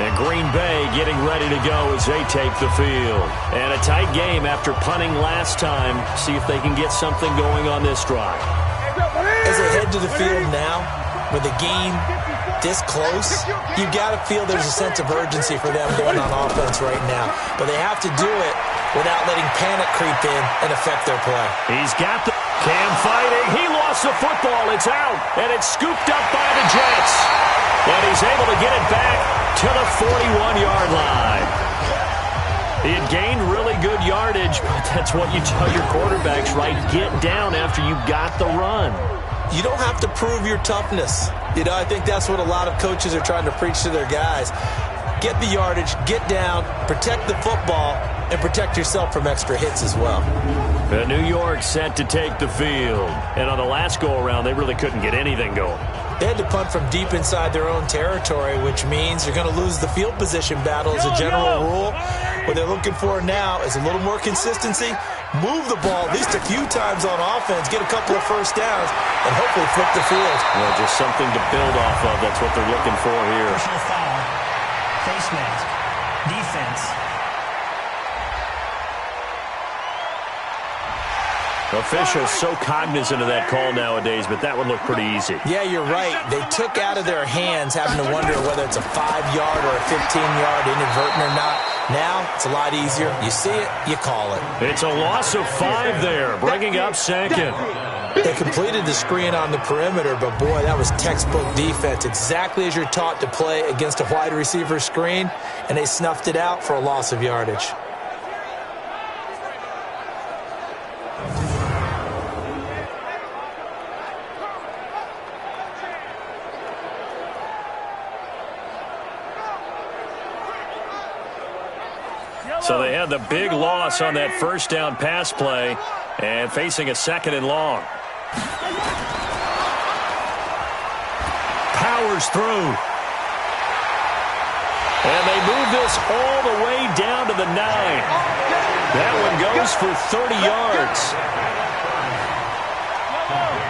Speaker 3: And Green Bay getting ready to go as they take the field. And a tight game after punting last time. See if they can get something going on this drive.
Speaker 4: As they head to the field now, with the game this close, you got to feel there's a sense of urgency for them going on offense right now. But they have to do it without letting panic creep in and affect their play.
Speaker 3: He's got the Cam fighting. He lost the football. It's out. And it's scooped up by the Jets. And he's able to get it back to the 41-yard line. He had gained really good yardage, but that's what you tell your quarterbacks, right? Get down after you got the run.
Speaker 4: You don't have to prove your toughness. You know, I think that's what a lot of coaches are trying to preach to their guys. Get the yardage, get down, protect the football, and protect yourself from extra hits as well.
Speaker 3: And New York set to take the field. And on the last go-around, they really couldn't get anything going.
Speaker 4: They had to punt from deep inside their own territory, which means you're going to lose the field position battle as a general rule. What they're looking for now is a little more consistency, move the ball at least a few times on offense, get a couple of 1st downs, and hopefully flip the field.
Speaker 3: Well, just something to build off of. That's what they're looking for here.
Speaker 6: Personal foul, face mask, defense.
Speaker 3: Officials so cognizant of that call nowadays, but that one looked pretty easy.
Speaker 4: Yeah, you're right. They took out of their hands having to wonder whether it's a 5-yard or a 15-yard inadvertent or not. Now, it's a lot easier. You see it, you call it.
Speaker 3: It's a loss of 5 there, bringing up 2nd.
Speaker 4: They completed the screen on the perimeter, but boy, that was textbook defense. Exactly as you're taught to play against a wide receiver screen, and they snuffed it out for a loss of yardage.
Speaker 3: So they had the big loss on that 1st down pass play and facing a 2nd and long. Powers through. And they move this all the way down to the 9. That one goes for 30 yards.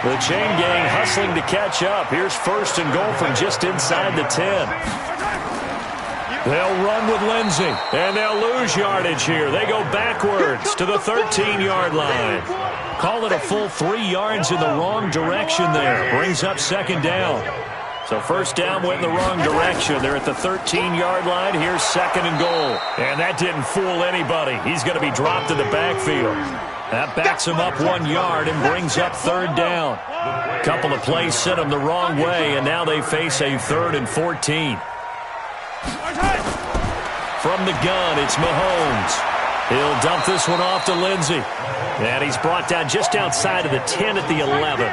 Speaker 3: The chain gang hustling to catch up. Here's 1st and goal from just inside the 10. They'll run with Lindsey, and they'll lose yardage here. They go backwards to the 13-yard line. Call it a full 3 yards in the wrong direction there. Brings up second down. So first down went in the wrong direction. They're at the 13-yard line. Here's second and goal. And that didn't fool anybody. He's going to be dropped in the backfield. That backs him up 1 yard and brings up third down. Couple of plays sent him the wrong way, and now they face a 3rd and 14. From the gun, it's Mahomes. He'll dump this one off to Lindsey. And he's brought down just outside of the 10 at the 11.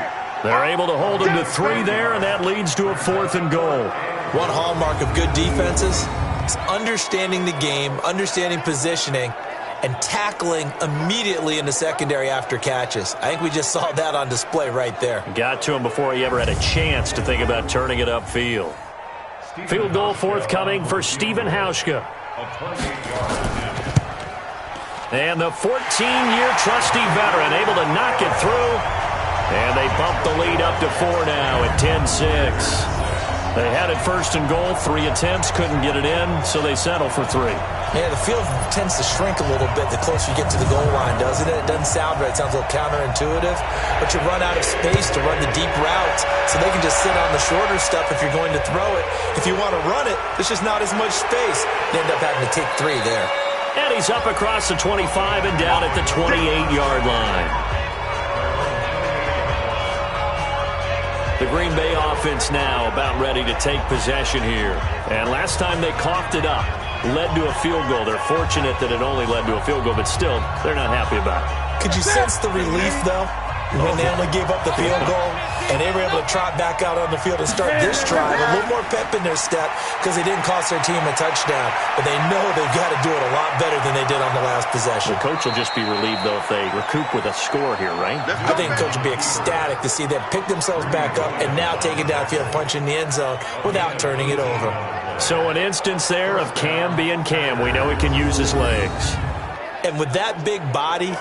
Speaker 3: They're able to hold him to 3 there, and that leads to a 4th and goal.
Speaker 4: One hallmark of good defenses is understanding the game, understanding positioning, and tackling immediately in the secondary after catches. I think we just saw that on display right there.
Speaker 3: Got to him before he ever had a chance to think about turning it upfield. Field goal forthcoming for Stephen Hauschka. And the 14-year trusty veteran able to knock it through. And they bump the lead up to 4 now at 10-6. They had it first and goal. 3 attempts, couldn't get it in, so they settle for 3.
Speaker 4: Yeah, the field tends to shrink a little bit the closer you get to the goal line, doesn't it? It doesn't sound right. It sounds a little counterintuitive. But you run out of space to run the deep routes, so they can just sit on the shorter stuff if you're going to throw it. If you want to run it, there's just not as much space. They end up having to take 3 there.
Speaker 3: And he's up across the 25 and down at the 28-yard line. The Green Bay offense now about ready to take possession here. And last time they coughed it up, led to a field goal. They're fortunate that it only led to a field goal, but still, they're not happy about it.
Speaker 4: Could you sense the relief, though, when they only gave up the field goal and they were able to trot back out on the field and start this drive? A little more pep in their step because they didn't cost their team a touchdown, but they know they've got to do it a lot better than they did on the last possession.
Speaker 3: The coach will just be relieved, though, if they recoup with a score here, right?
Speaker 4: I think the coach will be ecstatic to see them pick themselves back up and now take it downfield, punch in the end zone without turning it over.
Speaker 3: So an instance there of Cam being Cam. We know he can use his legs.
Speaker 4: And with that big body,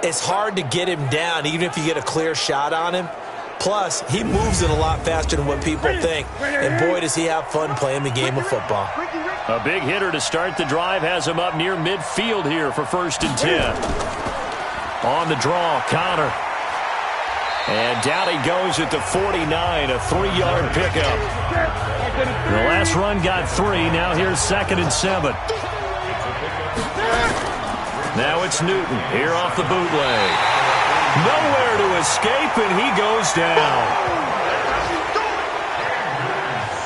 Speaker 4: it's hard to get him down, even if you get a clear shot on him. Plus, he moves it a lot faster than what people think. And boy, does he have fun playing the game of football.
Speaker 3: A big hitter to start the drive has him up near midfield here for 1st and 10. On the draw, Connor. And down he goes at the 49, a 3-yard pickup. The last run got 3. Now here's 2nd and 7. Now it's Newton here off the bootleg. Nowhere to escape, and he goes down.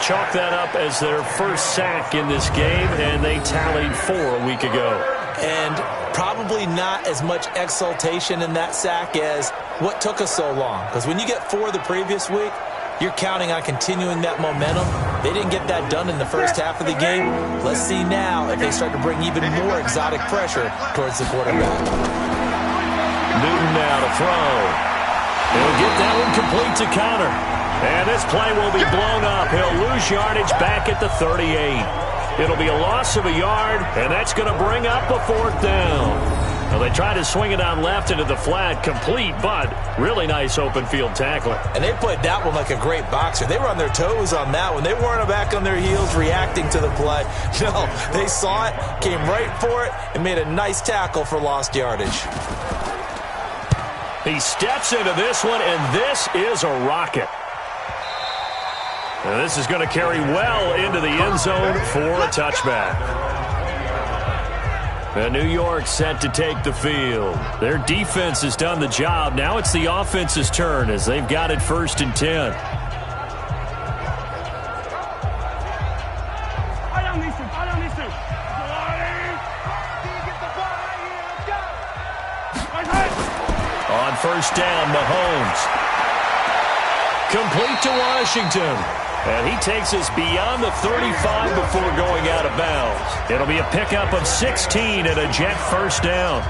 Speaker 3: Chalk that up as their first sack in this game, and they tallied 4 a week ago.
Speaker 4: And probably not as much exultation in that sack as what took us so long. Because when you get 4 the previous week, you're counting on continuing that momentum. They didn't get that done in the first half of the game. Let's see now if they start to bring even more exotic pressure towards the quarterback.
Speaker 3: Newton now to throw. He'll get that one complete to Connor. And this play will be blown up. He'll lose yardage back at the 38. It'll be a loss of a yard, and that's going to bring up a 4th down. Well, they tried to swing it on left into the flat, complete, but really nice open field tackling.
Speaker 4: And they played that one like a great boxer. They were on their toes on that one. They weren't back on their heels reacting to the play. No, they saw it, came right for it, and made a nice tackle for lost yardage.
Speaker 3: He steps into this one, and this is a rocket. And this is going to carry well into the end zone for a touchback. And New York set to take the field. Their defense has done the job. Now it's the offense's turn as they've got it 1st and 10. On 1st down, Mahomes. Complete to Washington. And he takes us beyond the 35 before going out of bounds. It'll be a pickup of 16 and a Jet 1st down.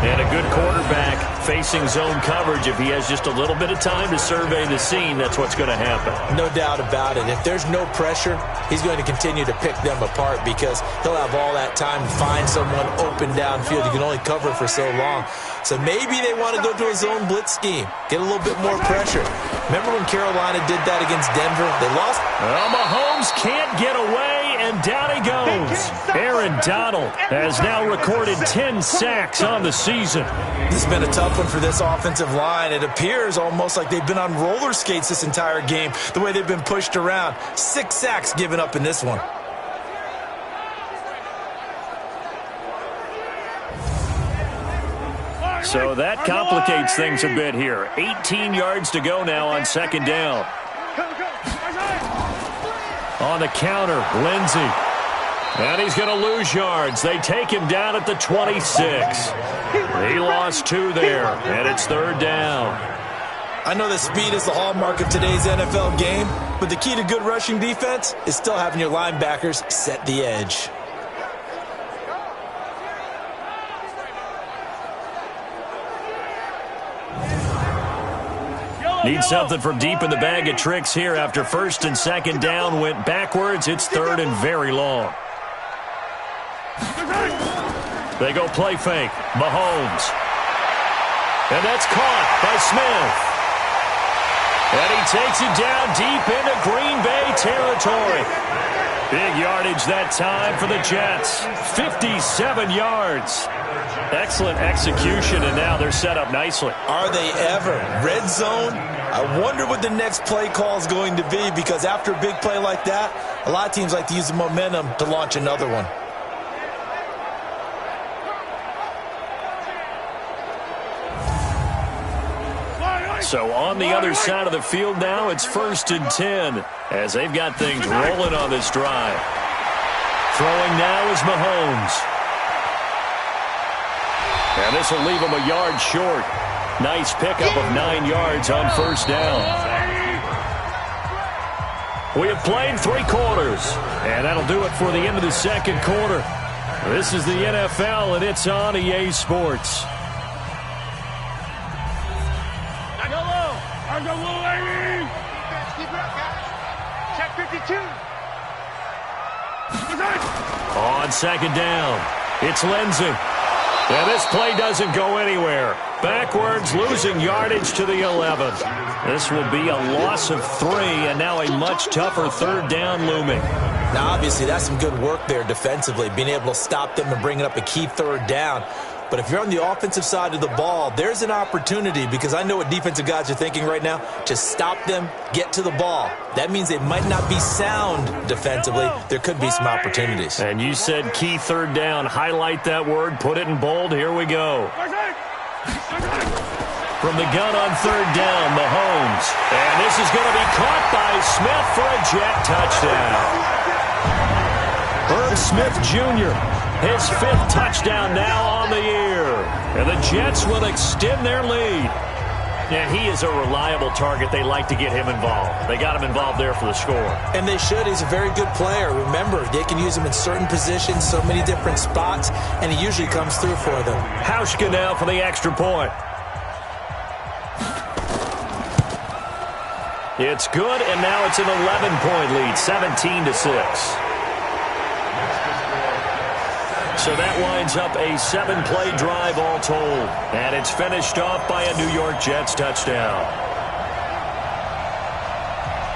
Speaker 3: And a good quarterback facing zone coverage. If he has just a little bit of time to survey the scene, that's what's going to happen.
Speaker 4: No doubt about it. If there's no pressure, he's going to continue to pick them apart because he'll have all that time to find someone open downfield. You can only cover for so long. So maybe they want to go to a zone blitz scheme, get a little bit more pressure. Remember when Carolina did that against Denver? They lost.
Speaker 3: Well, Mahomes can't get away, and down he goes. Aaron Donald has now recorded 10 sacks on the season.
Speaker 4: This has been a tough one for this offensive line. It appears almost like they've been on roller skates this entire game, the way they've been pushed around. 6 sacks given up in this one.
Speaker 3: So that complicates things a bit here. 18 yards to go now on second down. On the counter, Lindsey. And he's going to lose yards. They take him down at the 26. He lost 2 there, and it's third down.
Speaker 4: I know that speed is the hallmark of today's NFL game, but the key to good rushing defense is still having your linebackers set the edge.
Speaker 3: Need something from deep in the bag of tricks here after first and second down went backwards. It's third and very long. They go play fake. Mahomes. And that's caught by Smith. And he takes it down deep into Green Bay territory. Big yardage that time for the Jets. 57 yards. Excellent execution, and now they're set up nicely.
Speaker 4: Are they ever? Red zone? I wonder what the next play call is going to be, because after a big play like that, a lot of teams like to use the momentum to launch another one.
Speaker 3: So on the other side of the field now, it's first and 10 as they've got things rolling on this drive. Throwing now is Mahomes. And this will leave him a yard short. Nice pickup of 9 yards on first down. We have played 3 quarters, and that'll do it for the end of the second quarter. This is the NFL, and it's on EA Sports.
Speaker 5: Check 52.
Speaker 3: On second down, it's Lindsey. And this play doesn't go anywhere. Backwards, losing yardage to the 11. This will be a loss of 3, and now a much tougher third down looming.
Speaker 4: Now, obviously, that's some good work there defensively, being able to stop them and bringing up a key third down. But if you're on the offensive side of the ball, there's an opportunity, because I know what defensive guys are thinking right now. Just stop them, get to the ball. That means they might not be sound defensively. There could be some opportunities.
Speaker 3: And you said key third down. Highlight that word. Put it in bold. Here we go. From the gun on third down, Mahomes. And this is going to be caught by Smith for a jet touchdown. Herb Smith Jr., his 5th touchdown now on the year. And the Jets will extend their lead. And he is a reliable target. They like to get him involved. They got him involved there for the score.
Speaker 4: And they should. He's a very good player. Remember, they can use him in certain positions, so many different spots, and he usually comes through for them.
Speaker 3: Hauschka now for the extra point. It's good, and now it's an 11-point lead, 17-6. So that winds up a 7-play drive all told. And it's finished off by a New York Jets touchdown.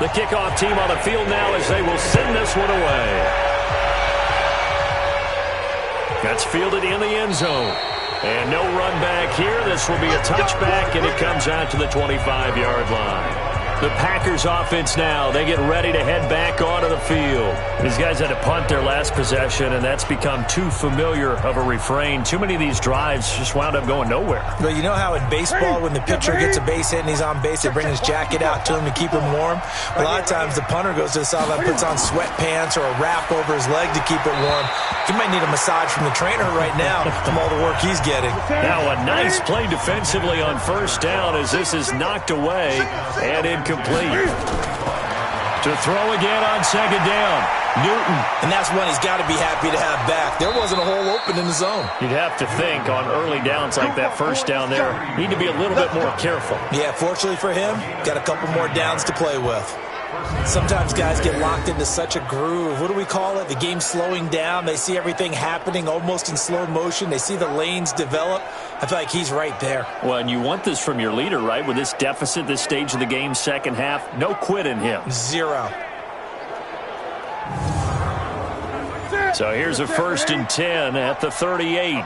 Speaker 3: The kickoff team on the field now as they will send this one away. That's fielded in the end zone. And no run back here. This will be a touchback, and it comes out to the 25-yard line. The Packers offense now, they get ready to head back onto the field. These guys had to punt their last possession, and that's become too familiar of a refrain. Too many of these drives just wound up going nowhere.
Speaker 4: But you know how in baseball, when the pitcher gets a base hit and he's on base, they bring his jacket out to him to keep him warm? A lot of times the punter goes to the sideline, puts on sweatpants or a wrap over his leg to keep it warm. He might need a massage from the trainer right now from all the work he's getting.
Speaker 3: Now a nice play defensively on first down as this is knocked away and incomplete. To throw again on second down, Newton.
Speaker 4: And that's one he's got to be happy to have back. There wasn't a hole open in the zone.
Speaker 3: You'd have to think on early downs like that first down there, need to be a little bit more careful.
Speaker 4: Yeah, fortunately for him, got a couple more downs to play with. Sometimes guys get locked into such a groove. What do we call it? The game slowing down. They see everything happening almost in slow motion. They see the lanes develop. I feel like he's right there.
Speaker 3: Well, and you want this from your leader, right? With this deficit, this stage of the game, second half, no quit in him.
Speaker 4: 0.
Speaker 3: So here's a 1st and 10 at the 38.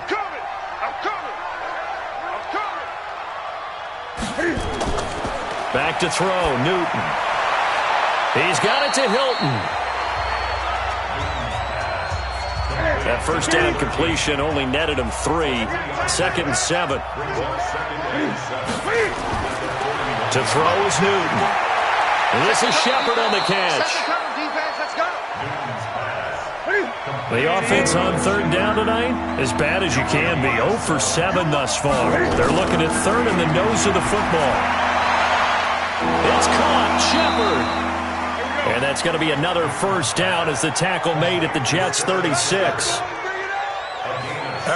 Speaker 3: Back to throw, Newton. He's got it to Hilton. That first down completion only netted him 3. 2nd and 7. To throw is Newton. And this is Shepard on the catch. The offense on 3rd down tonight, as bad as you can be. 0 for 7 thus far. They're looking at 3rd and the nose of the football. It's caught, Shepard. And that's going to be another 1st down as the tackle made at the Jets' 36.
Speaker 4: All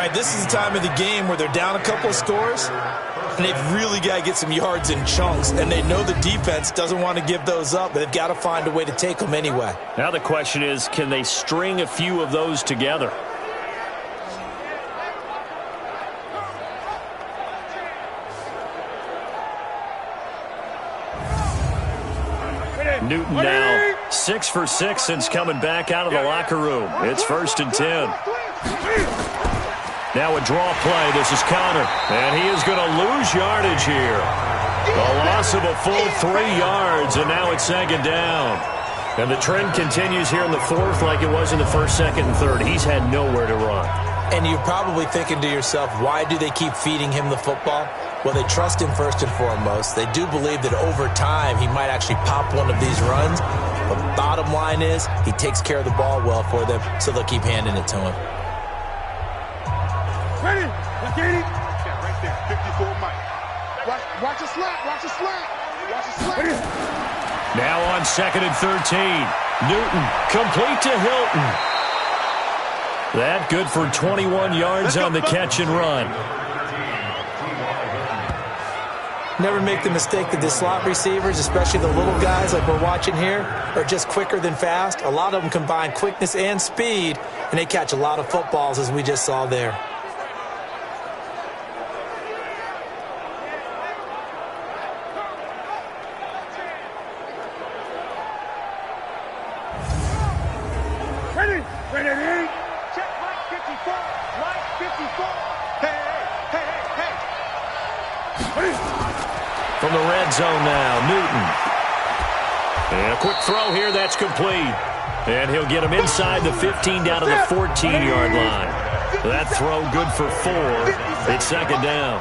Speaker 4: right, this is the time of the game where they're down a couple of scores, and they've really got to get some yards in chunks, and they know the defense doesn't want to give those up, but they've got to find a way to take them anyway.
Speaker 3: Now the question is, can they string a few of those together? Newton now 6 for 6 since coming back out of the locker room. It's 1st and 10. Now a draw play. This is Connor. And he is going to lose yardage here. A loss of a full 3 yards, and now it's 2nd down. And the trend continues here in the 4th like it was in the 1st, 2nd, and 3rd. He's had nowhere to run.
Speaker 4: And you're probably thinking to yourself, why do they keep feeding him the football? Well, they trust him first and foremost. They do believe that over time he might actually pop one of these runs. But bottom line is he takes care of the ball well for them, so they'll keep handing it to him.
Speaker 5: Ready? Let's get it. Yeah, right there. 54 Mike. Watch the slap. Watch the slap. Watch the slap.
Speaker 3: Now on 2nd and 13. Newton complete to Hilton. That good for 21 yards on the catch and run.
Speaker 4: Never make the mistake that the slot receivers, especially the little guys like we're watching here, are just quicker than fast. A lot of them combine quickness and speed, and they catch a lot of footballs, as we just saw there.
Speaker 5: Ready? Ready? Check Mike 54. Mike 54. Hey.
Speaker 3: From the red zone now, Newton. And a quick throw here, that's complete. And he'll get him inside the 15 down to the 14-yard line. That throw good for 4. It's 2nd down.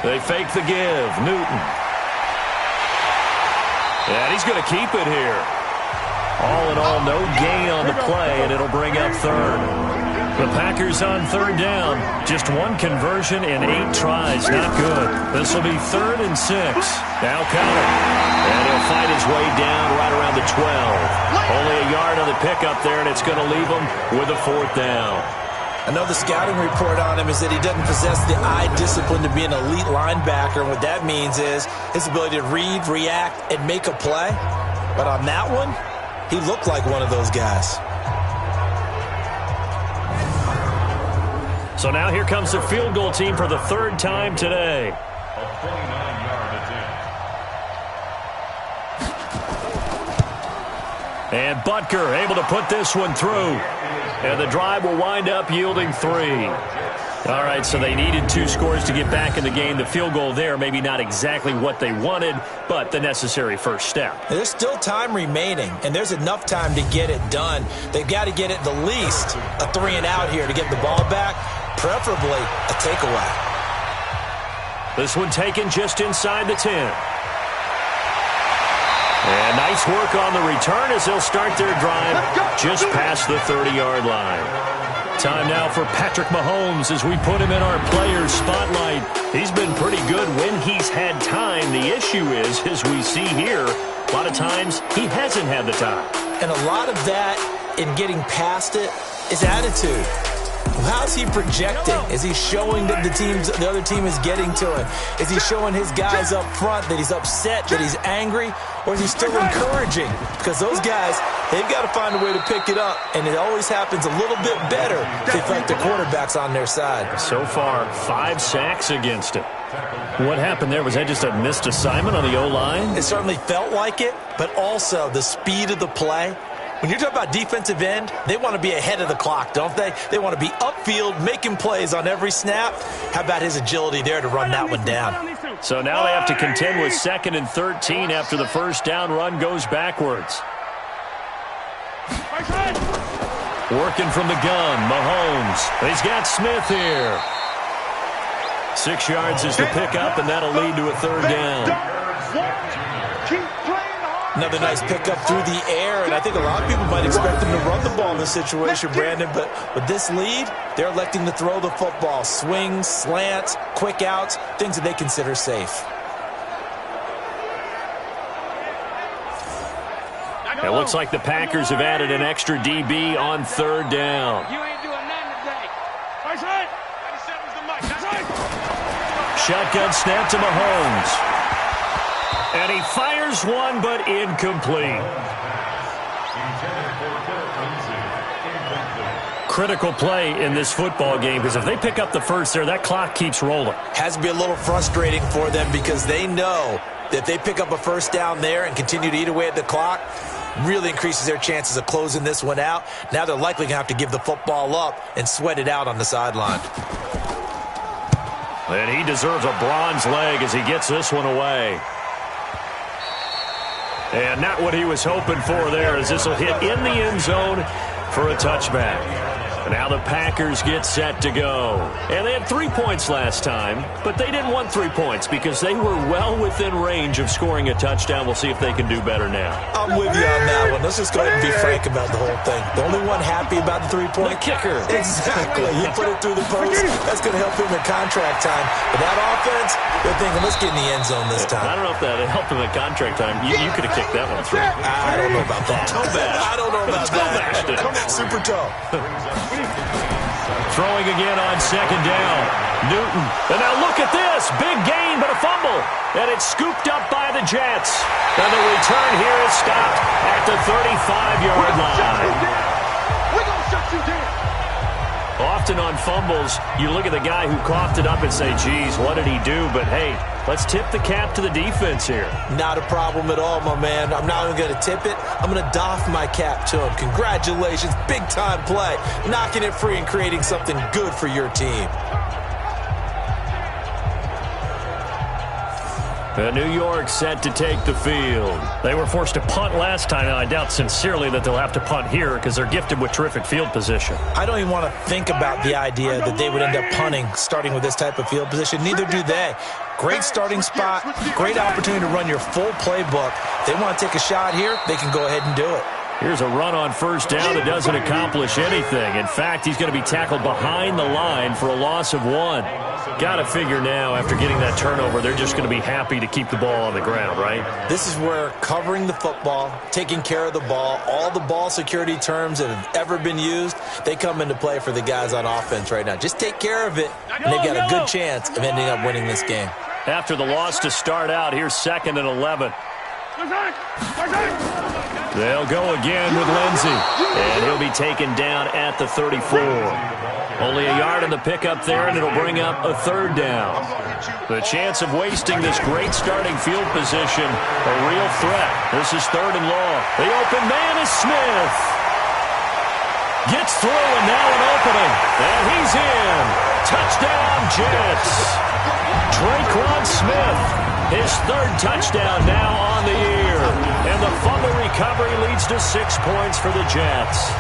Speaker 3: They fake the give. Newton. And he's going to keep it here. All in all, no gain on the play, and it'll bring up 3rd. The Packers on 3rd down. Just 1 conversion in 8 tries. Not good. This will be 3rd and 6. Now Connor. And he'll fight his way down right around the 12. Only a yard on the pickup there, and it's going to leave him with a 4th down.
Speaker 4: I know the scouting report on him is that he doesn't possess the eye discipline to be an elite linebacker, and what that means is his ability to read, react, and make a play. But on that one, he looked like one of those guys.
Speaker 3: So now here comes the field goal team for the 3rd time today.
Speaker 7: A 29-yard attempt.
Speaker 3: And Butker able to put this one through. And the drive will wind up yielding 3. All right, so they needed 2 scores to get back in the game. The field goal there, maybe not exactly what they wanted, but the necessary first step.
Speaker 4: There's still time remaining, and there's enough time to get it done. They've got to get it the least a 3 and out here to get the ball back, preferably a takeaway.
Speaker 3: This one taken just inside the 10. And nice work on the return as they'll start their drive just past the 30-yard line. Time now for Patrick Mahomes as we put him in our players' spotlight. He's been pretty good when he's had time. The issue is, as we see here, a lot of times he hasn't had the time.
Speaker 4: And a lot of that in getting past it is attitude. How's he projecting? Is he showing that the other team is getting to him? Is he showing his guys up front that he's upset, that he's angry? Or is he still encouraging? Because those guys, They've got to find a way to pick it up, and it always happens a little bit better if they feel like the quarterback's on their side.
Speaker 3: So far, 5 sacks against him. What happened there? Was that just a missed assignment on the O-line?
Speaker 4: It certainly felt like it, but also the speed of the play. When you're talking about defensive end, they want to be ahead of the clock, don't they? They want to be upfield, making plays on every snap. How about his agility there to run that one down?
Speaker 3: So now they have to contend with 2nd and 13 after the first down run goes backwards. Working from the gun, Mahomes. He's got Smith here. 6 yards is the pickup, and that'll lead to a 3rd down.
Speaker 4: Another nice pickup through the air, and I think a lot of people might expect them to run the ball in this situation, Brandon, but with this lead, they're electing to throw the football. Swings, slants, quick outs, things that they consider safe.
Speaker 3: It looks like the Packers have added an extra DB on 3rd down.
Speaker 5: You ain't doing nothing today.
Speaker 3: Shotgun snap to Mahomes. And he fires one, but incomplete. Critical play in this football game, because if they pick up the first there, that clock keeps rolling.
Speaker 4: Has to be a little frustrating for them because they know that if they pick up a first down there and continue to eat away at the clock, really increases their chances of closing this one out. Now they're likely going to have to give the football up and sweat it out on the sideline.
Speaker 3: And he deserves a bronze leg as he gets this one away. And not what he was hoping for there, as this will hit in the end zone for a touchback. And now the Packers get set to go. And they had 3 points last time, but they didn't want 3 points because they were well within range of scoring a touchdown. We'll see if they can do better now.
Speaker 4: I'm with you on that one. Let's just go ahead and be frank about the whole thing. The only one happy about the 3-point
Speaker 3: kicker.
Speaker 4: Exactly. He put it through the post. That's going to help him in contract time. But that offense, they're thinking, let's get in the end zone this time.
Speaker 3: I don't know if that helped him in contract time. You could have kicked that one through.
Speaker 4: I don't know about that.
Speaker 3: Toe bash.
Speaker 4: I don't know about
Speaker 3: Toe bashed it.
Speaker 4: Super toe.
Speaker 3: Throwing again on 2nd down. Newton. And now look at this. Big gain, but a fumble. And it's scooped up by the Jets. And the return here is stopped at the 35-yard line.
Speaker 5: We're going to shut you down.
Speaker 3: Often on fumbles, you look at the guy who coughed it up and say, geez, what did he do? But, hey, let's tip the cap to the defense here.
Speaker 4: Not a problem at all, my man. I'm not even going to tip it. I'm going to doff my cap to him. Congratulations. Big-time play. Knocking it free and creating something good for your team.
Speaker 3: New York set to take the field. They were forced to punt last time, and I doubt sincerely that they'll have to punt here because they're gifted with terrific field position.
Speaker 4: I don't even want to think about the idea that they would end up punting starting with this type of field position. Neither do they. Great starting spot, great opportunity to run your full playbook. If they want to take a shot here, they can go ahead and do it.
Speaker 3: Here's a run on 1st down that doesn't accomplish anything. In fact, he's going to be tackled behind the line for a loss of 1. Got to figure now, after getting that turnover, they're just going to be happy to keep the ball on the ground, right?
Speaker 4: This is where covering the football, taking care of the ball, all the ball security terms that have ever been used, they come into play for the guys on offense right now. Just take care of it, and they've got a good chance of ending up winning this game.
Speaker 3: After the loss to start out, here's 2nd and 11. They'll go again with Lindsey, and he'll be taken down at the 34. Only a yard in the pickup there, and it'll bring up a 3rd down. The chance of wasting this great starting field position, a real threat. This is 3rd and long. The open man is Smith. Gets through, and now an opening. And he's in. Touchdown, Jets. Traquan Smith, his 3rd touchdown now on the year. And the fumble recovery leads to 6 points for the Jets.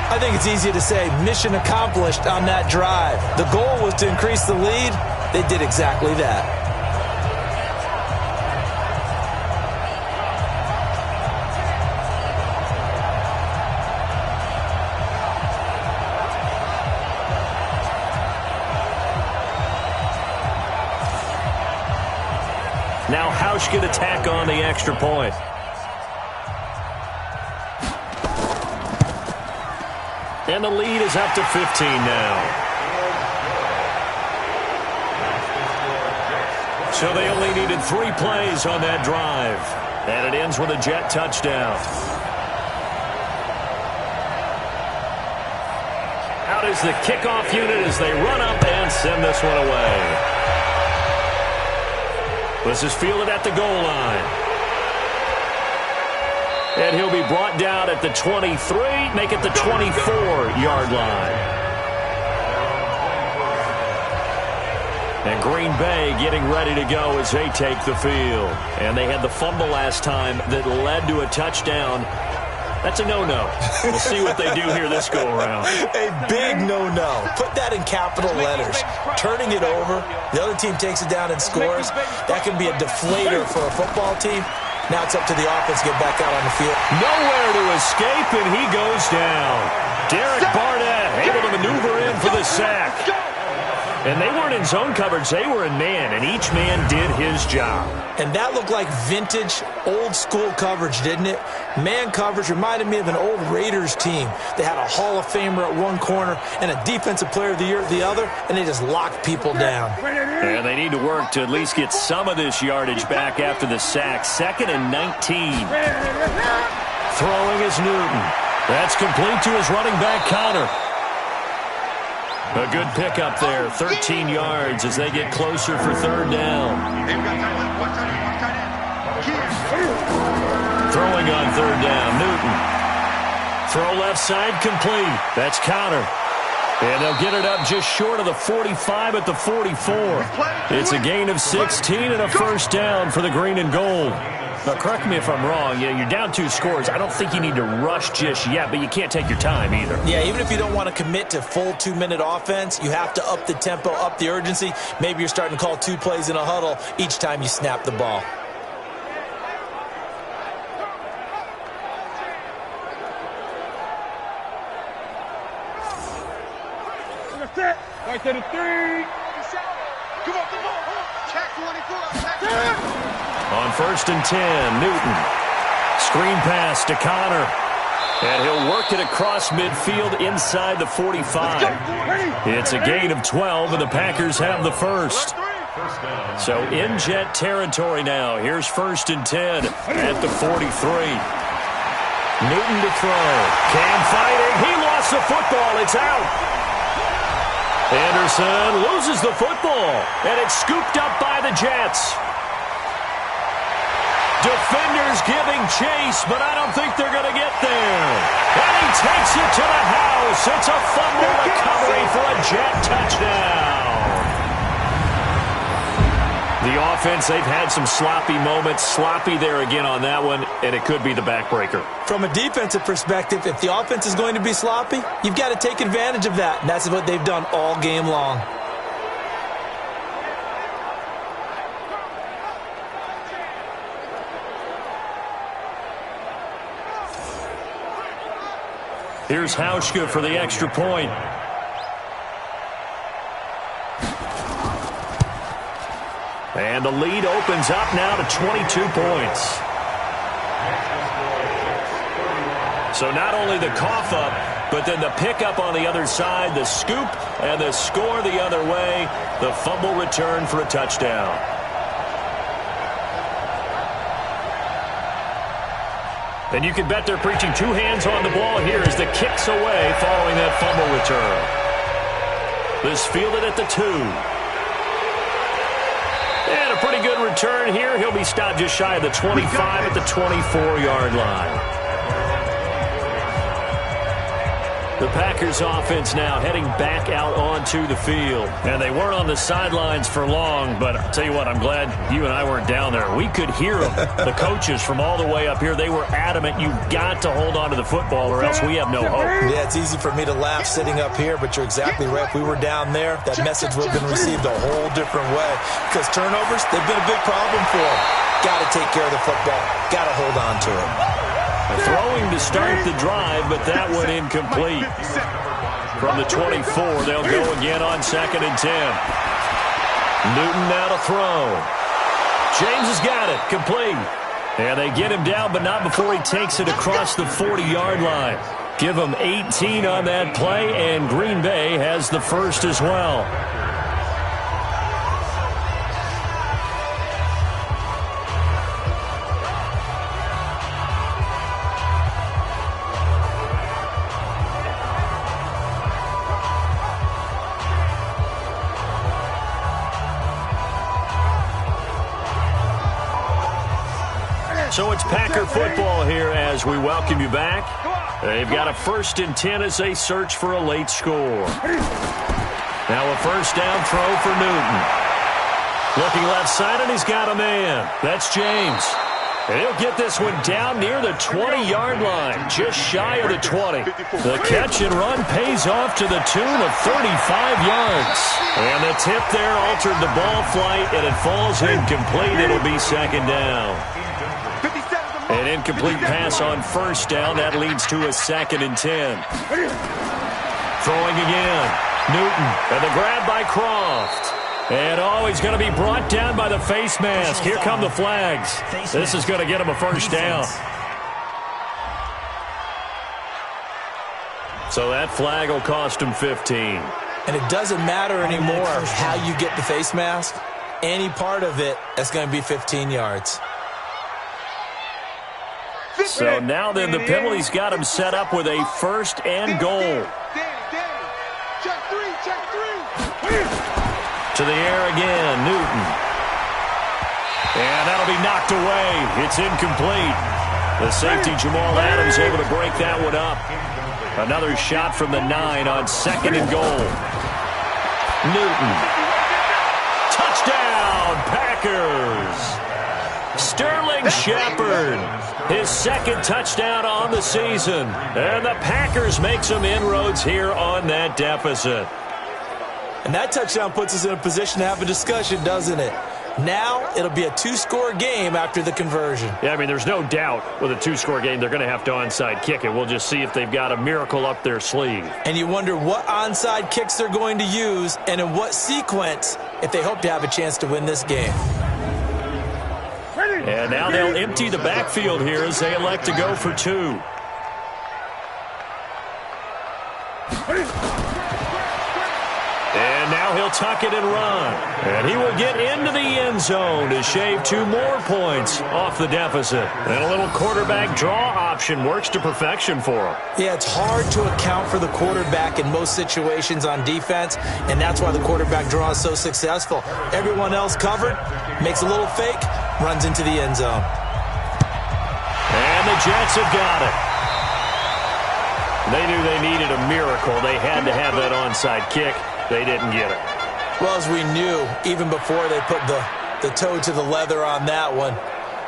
Speaker 4: I think it's easy to say mission accomplished on that drive. The goal was to increase the lead. They did exactly that.
Speaker 3: Now Hausch could attack on the extra point. And the lead is up to 15 now. So they only needed 3 plays on that drive. And it ends with a Jet touchdown. out as the kickoff unit as they run up and send this one away. This is fielded at the goal line. And he'll be brought down at the 23, make it the 24-yard line. And Green Bay getting ready to go as they take the field. And they had the fumble last time that led to a touchdown. That's a no-no. We'll see what they do here this go-around.
Speaker 4: A big no-no. Put that in capital letters. Turning it over, the other team takes it down and scores. That can be a deflator for a football team. Now it's up to the offense to get back out on the field.
Speaker 3: Nowhere to escape, and he goes down. Derek Barnett able to maneuver in for the sack. And they weren't in zone coverage. They were in man, and each man did his job.
Speaker 4: And that looked like vintage, old-school coverage, didn't it? Man coverage reminded me of an old Raiders team. They had a Hall of Famer at one corner and a Defensive Player of the Year at the other, and they just locked people down.
Speaker 3: And they need to work to at least get some of this yardage back after the sack. 2nd and 19. Throwing is Newton. That's complete to his running back, Connor. A good pickup there, 13 yards as they get closer for 3rd down. Throwing on 3rd down, Newton. Throw left side complete. That's Connor. And they'll get it up just short of the 45 at the 44. It's a gain of 16 and a 1st down for the green and gold. Now, correct me if I'm wrong. Yeah, you're down 2 scores. I don't think you need to rush just yet, but you can't take your time either.
Speaker 4: Yeah, even if you don't want to commit to full 2-minute offense, you have to up the tempo, up the urgency. Maybe you're starting to call 2 plays in a huddle each time you snap the ball.
Speaker 5: Right to the 3. Come on. Check 24.
Speaker 3: On 1st and 10, Newton. Screen pass to Connor. And he'll work it across midfield inside the 45. It's a gain of 12, and the Packers have the first. So in Jet territory now. Here's 1st and 10 at the 43. Newton to throw. Cam fighting. He lost the football. It's out. Anderson loses the football, and it's scooped up by the Jets. Defenders giving chase, but I don't think they're going to get there. And he takes it to the house. It's a fumble recovery for a Jet touchdown. The offense, they've had some sloppy moments. Sloppy there again on that one, and it could be the backbreaker.
Speaker 4: From a defensive perspective, if the offense is going to be sloppy, you've got to take advantage of that. And that's what they've done all game long.
Speaker 3: Here's Hauschka for the extra point. And the lead opens up now to 22 points. So not only the cough up, but then the pickup on the other side, the scoop, and the score the other way. The fumble return for a touchdown. And you can bet they're preaching 2 hands on the ball here as the kick's away following that fumble return. This fielded at the 2. And a pretty good return here. He'll be stopped just shy of the 25 at the 24-yard line. The Packers offense now heading back out onto the field. And they weren't on the sidelines for long, but I'll tell you what, I'm glad you and I weren't down there. We could hear them. The coaches from all the way up here, they were adamant. You've got to hold on to the football or else we have no hope.
Speaker 4: Yeah, it's easy for me to laugh sitting up here, but you're exactly right. If we were down there, that message would have been received a whole different way. Because turnovers, they've been a big problem for them. Got to take care of the football. Got to hold on to it.
Speaker 3: Throwing to start the drive, but that one incomplete. From the 24, they'll go again on 2nd and 10. Newton now to throw. James has got it, complete. And they get him down, but not before he takes it across the 40-yard line. Give him 18 on that play, and Green Bay has the first as well. So it's Packer football here as we welcome you back. They've got a 1st and 10 as they search for a late score. Now a first down throw for Newton. Looking left side, and he's got a man. That's James. And he'll get this one down near the 20-yard line, just shy of the 20. The catch and run pays off to the tune of 35 yards. And the tip there altered the ball flight, and it falls incomplete. It'll be 2nd down. An incomplete pass on 1st down. That leads to a 2nd and 10. Throwing again. Newton, and the grab by Croft. And he's going to be brought down by the face mask. Here come the flags. This is going to get him a 1st down. So that flag will cost him 15.
Speaker 4: And it doesn't matter anymore how you get the face mask. Any part of it, that's going to be 15 yards.
Speaker 3: So now then the penalty's got him set up with a 1st and goal.
Speaker 5: Check three.
Speaker 3: To the air again, Newton. And that'll be knocked away. It's incomplete. The safety, Jamal Adams, able to break that one up. Another shot from the 9 on 2nd and goal. Newton. Touchdown, Packers. Sterling Shepard, his 2nd touchdown on the season. And the Packers make some inroads here on that deficit.
Speaker 4: And that touchdown puts us in a position to have a discussion, doesn't it? Now it'll be a 2-score game after the conversion.
Speaker 3: Yeah, I mean, there's no doubt with a 2-score game they're going to have to onside kick it. We'll just see if they've got a miracle up their sleeve.
Speaker 4: And you wonder what onside kicks they're going to use and in what sequence if they hope to have a chance to win this game.
Speaker 3: And now they'll empty the backfield here as they elect to go for 2. And now he'll tuck it and run. And he will get into the end zone to shave 2 more points off the deficit. And a little quarterback draw option works to perfection for him.
Speaker 4: Yeah, it's hard to account for the quarterback in most situations on defense, and that's why the quarterback draw is so successful. Everyone else covered, makes a little fake, runs into the end zone.
Speaker 3: And the Jets have got it. They knew they needed a miracle. They had to have that onside kick. They didn't get it.
Speaker 4: Well, as we knew, even before they put the toe to the leather on that one,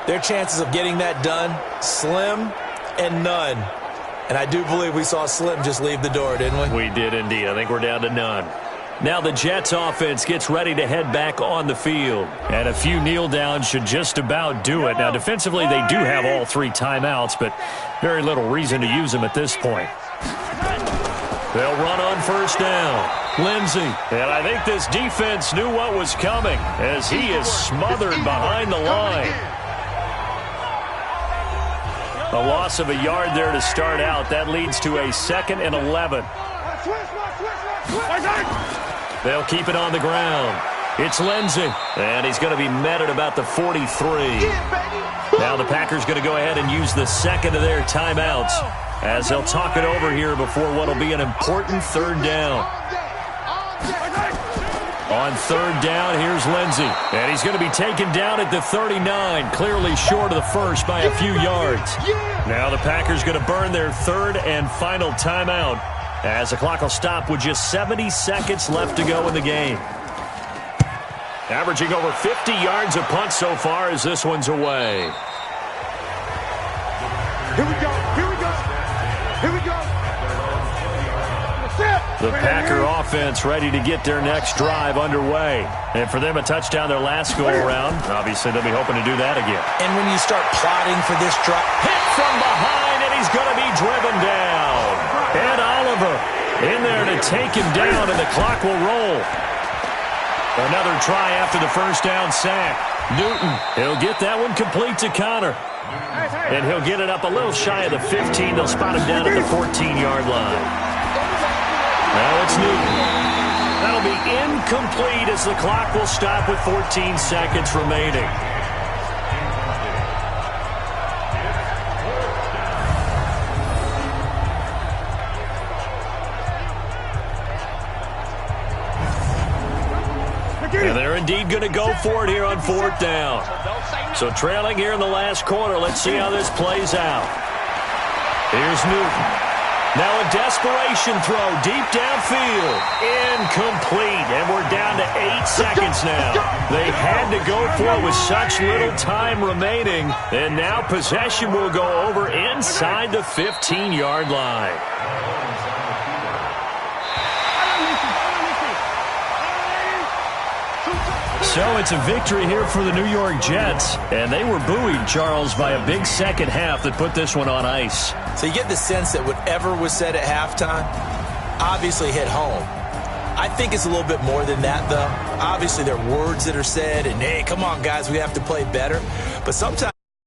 Speaker 4: their chances of getting that done, slim and none. And I do believe we saw Slim just leave the door, didn't we?
Speaker 3: We did indeed. I think we're down to none. Now the Jets offense gets ready to head back on the field. And a few kneel downs should just about do it. Now defensively they do have all 3 timeouts, but very little reason to use them at this point. They'll run on 1st down. Lindsey. And I think this defense knew what was coming as he is smothered behind the line. A loss of a yard there to start out. That leads to a 2nd and 11. They'll keep it on the ground. It's Lindsey. And he's going to be met at about the 43. Now the Packers going to go ahead and use the 2nd of their timeouts as they'll talk it over here before what will be an important 3rd down. On 3rd down, here's Lindsey. And he's going to be taken down at the 39, clearly short of the 1st by a few yards. Now the Packers going to burn their 3rd and final timeout as the clock will stop with just 70 seconds left to go in the game. Averaging over 50 yards a punt so far as this one's away.
Speaker 5: Here we go.
Speaker 3: The Packer offense ready to get their next drive underway. And for them, a touchdown their last go-around. Obviously, they'll be hoping to do that again.
Speaker 4: And when you start plotting for this drive,
Speaker 3: hit from behind, and he's going to be driven down. Ed Oliver in there to take him down, and the clock will roll. Another try after the 1st down sack. Newton, he'll get that one complete to Connor. And he'll get it up a little shy of the 15. They'll spot him down at the 14-yard line. Now it's Newton. That'll be incomplete as the clock will stop with 14 seconds remaining. And they're in indeed going to go for it here on 4th down. So trailing here in the last quarter. Let's see how this plays out. Here's Newton. Now a desperation throw deep downfield. Incomplete. And we're down to 8 seconds now. They had to go for it with such little time remaining. And now possession will go over inside the 15-yard line.
Speaker 8: So it's a victory here for the New York Jets. And they were buoyed, Charles, by a big second half that put this one on ice.
Speaker 4: So you get the sense that whatever was said at halftime obviously hit home. I think it's a little bit more than that, though. Obviously, there are words that are said, and, hey, come on, guys, we have to play better. But sometimes